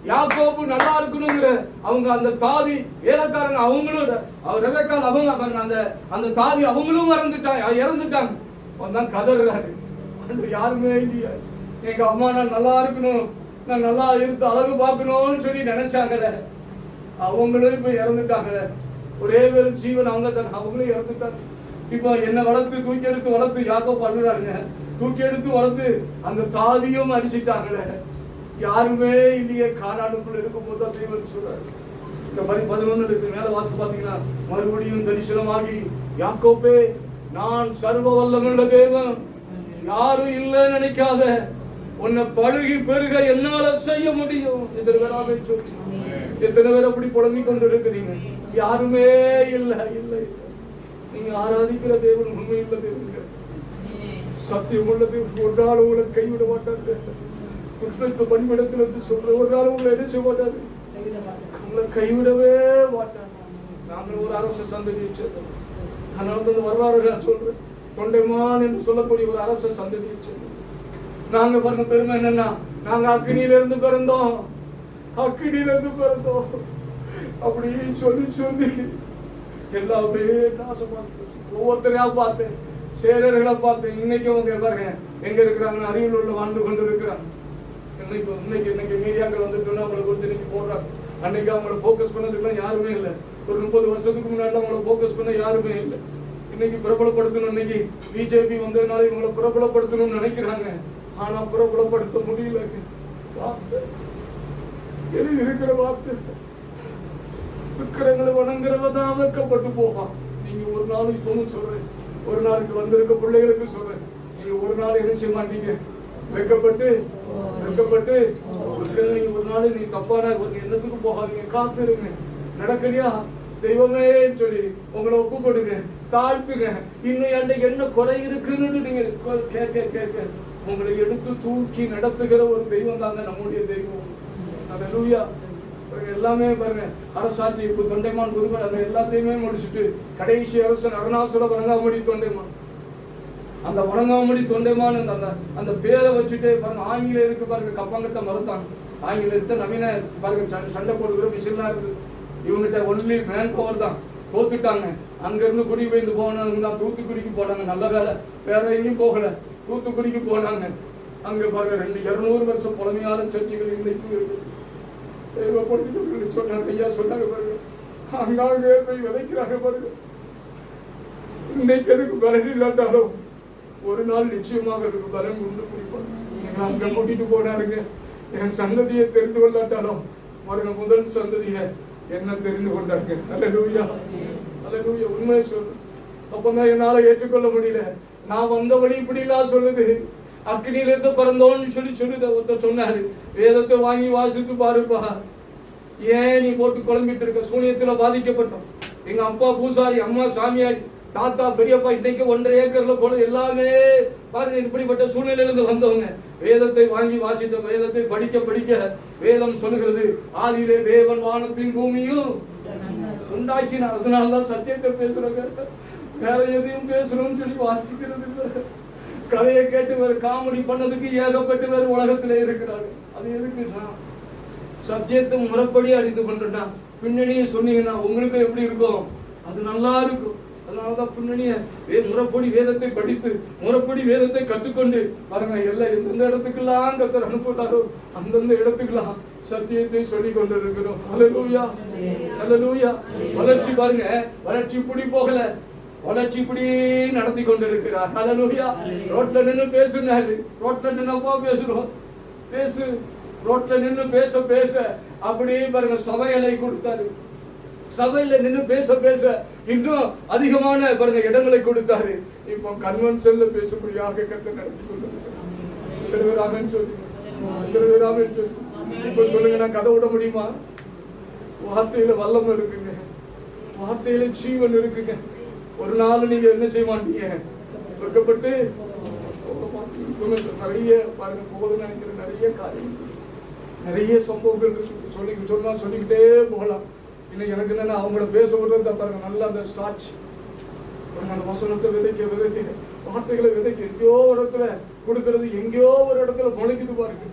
யாக்கோபு நல்லா இருக்கணுங்கிற அவங்க அந்த தாதி வேலைக்காரங்க அவங்களோட ரெபெக்காள் அவங்க அந்த தாதி அவங்களும் இறந்துட்டாங்க. வந்தான் கதறாரு, யாருமே இல்லையா, எங்க அம்மா நான் நல்லா இருக்கணும், நான் நல்லா இருந்து அழகு பார்க்கணும்னு சொல்லி நினைச்சாங்கல்ல, அவங்களும் இப்ப இறந்துட்டாங்கல்ல. ஒரே ஒரு ஜீவன் அவங்க தான், அவங்களும் இறந்துட்டாங்க. இப்ப என்ன வளர்த்து தூக்கி எடுத்து வளர்த்து யாக்கோபு அழுறாங்க, தூக்கி எடுத்து வளர்த்து அந்த தாதியும் அடிச்சுட்டாங்களே, யாருமே இல்லையே. கானானுக்குள்ள இருக்கும் போது தான் தெய்வம் சொல்றாரு. இந்த மாதிரி 11 மேல வாசி பாத்தீங்கன்னா, மறுபடியும் தரிசனமாகி, யாக்கோபே நான் சர்வ வல்லமையுள்ள தேவன், யாரும் இல்லைன்னு நினைக்காத, உன்னை பழுகி பெருக என்னால செய்ய முடியும். எத்தனை பேராமே சொல்லி, எத்தனை பேர் அப்படி புலம்பிக் கொண்டு இருக்கிறீங்க, யாருமே இல்லை இல்லை. நீங்க ஆராதிக்கிற தேவன் உண்மையுள்ள தேவன், சத்தியம் உள்ள தேவன், ஒரு நாள் உங்களை கைவிட மாட்டாரு. பணிமிடத்துல இருந்து சொல்ற ஒரு நாள் உங்களை என்ன செய்ய மாட்டாரு, உங்களை கைவிடவே மாட்டாரு. நாங்கள் ஒரு அரச சந்ததியை சேர்ந்தோம். அதனால வரலாறு சொல்றேன், தொண்டைமான் என்று சொல்லக்கூடிய ஒரு அரச சந்ததியை சேர்ந்தோம். நாங்க பாருங்க பெருமை என்னன்னா, நாங்க அக்கினியில இருந்து பிறந்தோம், அக்கினியில இருந்து பிறந்தோம் அப்படின்னு சொல்லி சொல்லி எல்லாமே நாசமா. ஒவ்வொருத்தரையா பார்த்தேன், சேரர்களை பார்த்தேன். இன்னைக்கு அவங்க பாருங்க எங்க இருக்கிறாங்க, அரியலூர்ல வாழ்ந்து கொண்டு இருக்கிறாங்க. இன்னைக்கு மீடியாக்கள் வந்துட்டு அவங்களை குறித்து இன்னைக்கு போடுறாங்க. அன்னைக்கு அவங்கள போக்கஸ் பண்ணதுக்குலாம் யாருமே இல்லை. ஒரு 30 வருஷத்துக்கு முன்னாடி அவங்கள போக்கஸ் பண்ண யாருமே இல்லை. இன்னைக்கு பிரபலப்படுத்தணும், இன்னைக்கு பிஜேபி வந்ததுனால இவங்களை பிரபலப்படுத்தணும்னு நினைக்கிறாங்க. ஆனா பிரபலப்படுத்த முடியல. இருக்கிற வார்த்தை விக்கிரங்களை வணங்குறவதான் வெட்கப்பட்டு போவான். நீங்க ஒரு நாள் இப்பவும் சொல்றேன், ஒரு நாளைக்கு வந்திருக்க பிள்ளைகளுக்கு சொல்றேன், நீங்க ஒரு நாள் என்ன செய்ய மாட்டீங்க, வெட்கப்பட்டு ஒரு நாள் நீ தப்பான என்னத்துக்கு போகாதீங்க, காத்துருங்க. நடக்கலையா தெய்வமே சொல்லி உங்களை ஒப்பு கொடுங்க, தாழ்த்துங்க. இன்னும் என்ன குறை இருக்குன்னு நீங்க கேட்க உங்களை எடுத்து தூக்கி நடத்துகிற ஒரு தெய்வம் தாங்க நம்முடைய தெய்வம். அல்லேலூயா. எல்லாமே பாருங்க, அரசாட்சி இப்ப தொண்டைமான் புதுவர் அந்த எல்லாத்தையுமே முடிச்சுட்டு கடைசி அரசன் அருணாசுர வணங்காமடி தொண்டைமான், அந்த வணங்காமடி தொண்டைமான் அந்த பேரை வச்சுட்டு பாருங்க, ஆங்கில இருக்கு பாருங்க, கப்பங்கிட்ட மறுத்தாங்க. ஆங்கில இருக்க நவீன பாருங்க சண்டை போடுகிற மிஷின்லாம் இருக்கு. இவங்கிட்ட ஒன்லி மேன் பவர் தான், தோத்துட்டாங்க. அங்க இருந்து குடிபெயர்ந்து போனவங்க தான் தூத்துக்குடிக்கு போனாங்க. நல்ல வேலை, வேற எங்கேயும் போகல, தூத்துக்குடிக்கு போனாங்க. அங்க பாருங்க 200 வருஷம் பழமையான சர்ச்சைகள் இன்னைக்கு இருக்கு. சொன்னாங்க, ஐயா சொன்னாங்க பாருங்க, அங்காங்கே போய் விதைக்கிறாங்க பாருங்க. இன்னைக்கு எதுக்கு பலன் இல்லாட்டாலும் ஒரு நாள் நிச்சயமாக இருக்கு பலன் உண்டு பிடிப்பாங்க. அங்க கூட்டிட்டு போனாருங்க. என் சந்ததியை தெரிந்து கொள்ளாட்டாலும் பாருங்க, முதல் சந்ததியை என்ன தெரிந்து கொண்டாங்க. அல்லேலூயா, அல்லேலூயா. உண்மையை சொல்லு. அப்பதான் என்னால ஏற்றுக்கொள்ள முடியல. நான் வந்தபடி இப்படி எல்லாம் சொல்லுது, அக்னியில இருந்து பிறந்தோன்னு சொல்லுது. ஒருத்தர் சொன்னாரு, வேதத்தை வாங்கி வாசித்து பாருப்பா, ஏன் நீ போட்டு குழம்பிட்டு இருக்க. சூனியத்துல பாதிக்கப்பட்டோம். எங்க அப்பா பூசாரி, அம்மா சாமியாரி, தாத்தா பெரியப்பா இன்னைக்கு 1.5 ஏக்கர்ல போல எல்லாமே பாருங்க, இப்படிப்பட்ட சூழ்நிலையிலிருந்து வந்தவங்க. வேதத்தை வாங்கி வாசித்த, வேதத்தை படிக்க படிக்க வேதம் சொல்லுகிறது, ஆதியிலே தேவன் வானத்தின் பூமியும் உண்டாக்கினார். அதனாலதான் சத்தியத்தை பேசுறாங்க, வேற எதையும் பேசணும்னு சொல்லி வாசிக்கிறது இல்லை. கதையை கேட்டு வேறு காமெடி பண்ணதுக்கு ஏகப்பட்டு வேறு உலகத்திலே இருக்கிறாங்க. அது எதுக்குன்னா, சத்தியத்தை முறைப்படி அறிந்து கொண்டுட்டான். பின்னணியை சொன்னீங்கன்னா உங்களுக்கு எப்படி இருக்கும்? அது நல்லா இருக்கும். அதனாலதான் பின்னணிய முறைப்படி வேதத்தை படித்து முறைப்படி வேதத்தை கற்றுக்கொண்டு பாருங்க, எல்லாம் எந்தெந்த இடத்துக்கெல்லாம் கர்த்தர் அனுப்புறாரோ அந்தந்த இடத்துக்கெல்லாம் சத்தியத்தை சொல்லி கொண்டு இருக்கிறோம். ஹல்லேலூயா, ஹல்லேலூயா. வளர்ச்சி பாருங்க, வளர்ச்சி இப்படி போகல, வளர்ச்சி இப்படி நடத்தி கொண்டு இருக்கிறார். ஹல்லேலூயா. ரோட்ல நின்று பேசுனாரு, ரோட்ல நின்னப்போ பேசுறோம், பேசு ரோட்ல நின்று பேச பேச அப்படியே பாருங்க சபைகளை கொடுத்தாரு. சபையில நின்று பேச பேச இன்னும் அதிகமான பாருங்க இடங்களை கொடுத்தாரு. இப்போ கன்வென்ஷன்ல பேசக்கூடியாக கர்த்தர் நடத்தி கொண்டிருக்கிறார். இப்ப சொல்லுங்க, நான் கதை விட முடியுமா? வார்த்தையில வல்லமை இருக்குங்க, வார்த்தையில ஜீவன் இருக்குங்க. ஒரு நாள் நீங்க என்ன செய்ய மாட்டீங்க, வெட்கப்பட்டு நிறைய பாருங்க போதும் நினைக்கிற நிறைய காரியம், நிறைய சம்பவங்கள் சொல்லிக்கிட்டே போகலாம். இன்னைக்கு எனக்கு என்னன்னா அவங்கள பேச விடுறத பாருங்க, நல்லா அந்த சாட்சி அந்த வசனத்தை விதைக்க விதைக்க வார்த்தைகளை விதைக்க எங்கேயோ ஒரு இடத்துல கொடுக்கறது, எங்கேயோ ஒரு இடத்துல முளைக்குது பாருங்க.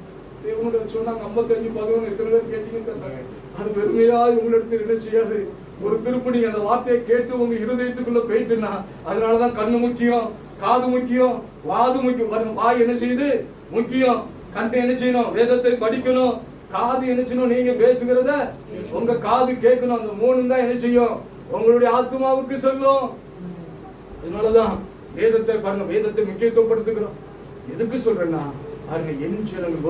இவங்க சொன்னாங்க 55-11 எத்தனை பேர் கேட்டீங்கன்னு. அது பெருமையா இவங்களிடத்தில் என்ன செய்யாது, ஒரு திருப்பி நீங்க அந்த வார்த்தையை கேட்டு உங்க இருதயத்துக்குள்ள போயிட்டுன்னா, அதனாலதான் கண்ணு முக்கியம், காது முக்கியம், வாது முக்கியம். பாருங்க, வாய் என்ன செய்யுது முக்கியம், கண்ணை என்ன செய்யணும், வேதத்தை படிக்கணும், காது என்ன செய்யணும், நீங்க பேசுகிறத உங்க காது கேட்கணும். அந்த 3 தான் என்ன செய்யும், உங்களுடைய ஆத்மாவுக்கு சொல்லும். அதனாலதான் வேதத்தை பாருங்க, வேதத்தை முக்கியத்துவப்படுத்துகிறோம். எதுக்கு சொல்றேன்னா பாருங்க, என் ஜனங்கள்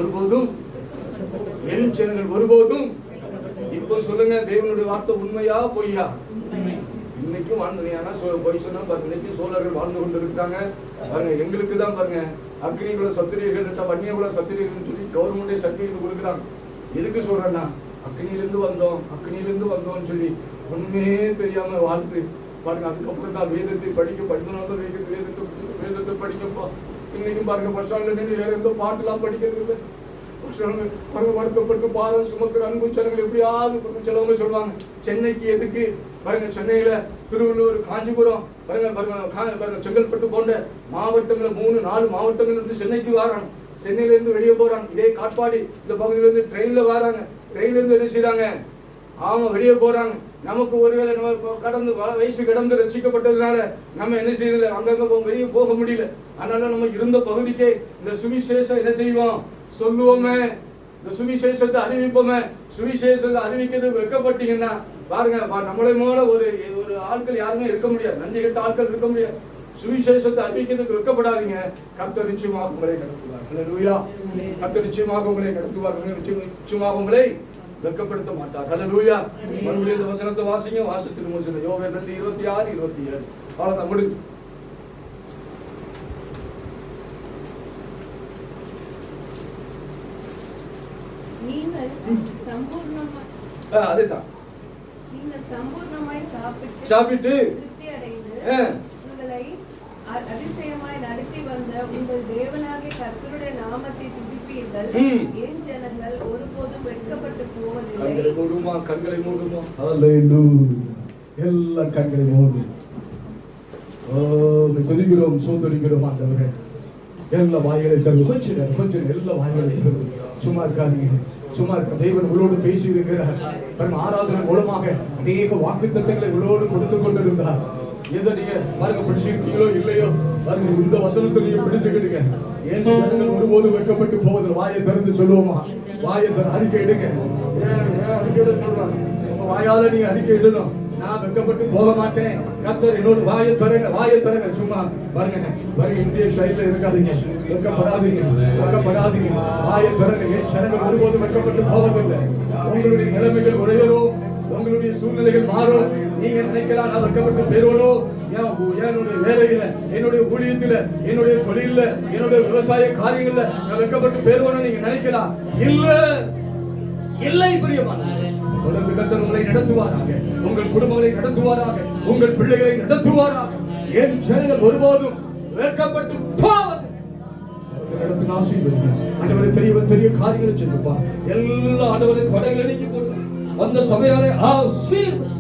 ஒருபோதும் இப்ப சொல்லுங்க, தேவனுடைய வார்த்தை உண்மையா பொய்யா? இன்னைக்கும் வாழ்ந்துனா பொய் சொன்னா பாருங்க, இன்னைக்கும் சோழர்கள் வாழ்ந்து கொண்டு இருக்காங்க பாருங்க. எங்களுக்கு தான் பாருங்க அக்னிகுல சத்திரியர்கள், வன்னியகுல சத்திரியர்கள் சொல்லி கவர்மெண்டே சர்டிபிகேட் கொடுக்குறாங்க. எதுக்கு சொல்றேன்னா, அக்னியிலிருந்து வந்தோம்னு சொல்லி ஒண்ணுமே தெரியாம வாழ்ந்து பாருங்க. அதுக்கப்புறம் தான் வேதத்தை படிக்கணும், வேதத்தை படிக்கப்பா. இன்னைக்கும் பாருங்க பஸ் ஸ்டாண்ட்ல நின்று வேற எந்த பாட்டுலாம் படிக்கிறது இல்லை. வருத்தப்பட்டு பாதம் சுமக்கிற அன்பு ஜனங்கள் எப்படியாவது சிலவங்க சொல்லுவாங்க, சென்னைக்கு எதுக்கு பாருங்க, சென்னையில திருவள்ளூர், காஞ்சிபுரம் பாருங்க செங்கல்பட்டு போன்ற மாவட்டங்கள 3-4 மாவட்டங்கள் இருந்து சென்னைக்கு வராங்க. சென்னையில இருந்து வெளியே போறாங்க. இதே காட்பாடி இந்த பகுதியில இருந்து ட்ரெயின்ல வராங்க. ட்ரெயின்ல இருந்து என்ன செய்யறாங்க, ஆமா வெளியே போறாங்க. நமக்கு ஒருவேளை நம்ம கடந்து வயசு கடந்து ரசிக்கப்பட்டதுனால நம்ம என்ன செய்யல, அங்கங்க வெளியே போக முடியல. அதனால நம்ம இருந்த பகுதிக்கே இந்த சுவிசேஷம் என்ன செய்வோம், சொல்லுவோமே, இந்த சுவிசேஷத்தை அறிவிப்போமே. சுவிசேஷத்தை அறிவிக்கிறது வெட்கப்பட்டீங்கன்னா பாருங்க, நம்மளை போல ஒரு ஆட்கள் யாருமே இருக்க முடியாது, நன்றி கெட்ட ஆட்கள் இருக்க முடியாது. சுவிசேஷத்தை அறிவிக்கிறதுக்கு வெட்கப்படாதீங்க. கர்த்தர் நிச்சயமாக உங்களை நடத்துவார். ஹல்லேலூயா. கர்த்தர் நிச்சயமாக உங்களை நடத்துவார், நிச்சயமாக உங்களை வெட்கப்படுத்த மாட்டார். ஹல்லேலூயா. மறுபடியும் இந்த வசனத்தை வாசிங்க, வாசத்தில் முடிச்சு யோவேல் 2:26-27. அவ்வளவுதான், முடிஞ்சு. நீங்கள் சம்பூர்ணமாய் சாப்பிட்டு திருப்தி அடைந்து உங்களை அதிசயமாய் நடத்தி வந்த உங்கள் தேவனாகிய கர்த்தருடைய நாமத்தை துதிப்பீர்கள். என் ஜனங்கள் ஒருபோதும் வெட்கப்பட்டு போவதில்லை. கண்களை மூடுமா? ஹல்லேலூயா. எல்லா கண்களை மூடு. துதிக்கிறோம், சோதரிக்கிறோம் ஆண்டவரே. எல்லா வாய்களை தருவோம். கொஞ்சம் எல்லா வாய்களை தருவோம். சும்மா இருக்காதீங்க, சும்மா இருக்க. தேவன் உங்களோடு பேசி இருக்கிறார். ஆராதனை மூலமாக அநேக வாக்குத்தத்தங்களை உங்களோடு கொடுத்து கொண்டிருந்தார். எதை நீங்க பாருங்க பிடிச்சிருக்கீங்களோ இல்லையோ பாருங்க, இந்த வசனத்தை நீங்க பிடிச்சுக்கிட்டுங்க. ஏன் ஜனங்கள் ஒருபோதும் வெட்கப்பட்டு போவதில்லை. வாயை திறந்து சொல்லுவோமா? வாயை அறிக்கை எடுங்க. அறிக்கை இட சொல்றாங்க, உங்க வாயால நீங்க அறிக்கை இடணும். நான் வெட்கப்பட்டு போக மாட்டேன். கர்த்தர் என்னோட வாயை தரங்க. சும்மா பாருங்க, இந்திய ஸ்டைல்ல இருக்காதீங்க, வெட்கப்படாதீங்க. வாயை தரங்க. ஏன் ஜனங்கள் ஒருபோதும் வெட்கப்பட்டு போவதில்லை. உங்களுடைய நிலைமைகள் உரையரும், உங்களுடைய சூழ்நிலைகள் மாறும். நீங்க நினைக்கலாம், நான் வெட்கப்பட்டு போயிருவனோ, என்னுடைய வேலையில, என்னுடைய ஊழியத்தில, என்னுடைய தொழில, என்னுடைய விவசாய காரியங்கள்ல நான் வெட்கப்பட்டு போயிருவனோ நீங்க நினைக்கலாம். இல்லை பிரியமான தொடர்ந்து கர்த்தர் உங்களை நடத்துவாராக, உங்கள் குடும்பங்களை நடத்துவாராக, உங்கள் பிள்ளைகளை நடத்துவாராக. என் ஜனங்கள் ஒருபோதும் வெட்கப்பட்டு போவது ஆண்டவரை பெரிய காரியங்களை செய்யுப்பா. எல்லா ஆண்டவரை தடைகளை நீக்கி போடு. அந்த சபையாரை ஆசீர்வதி.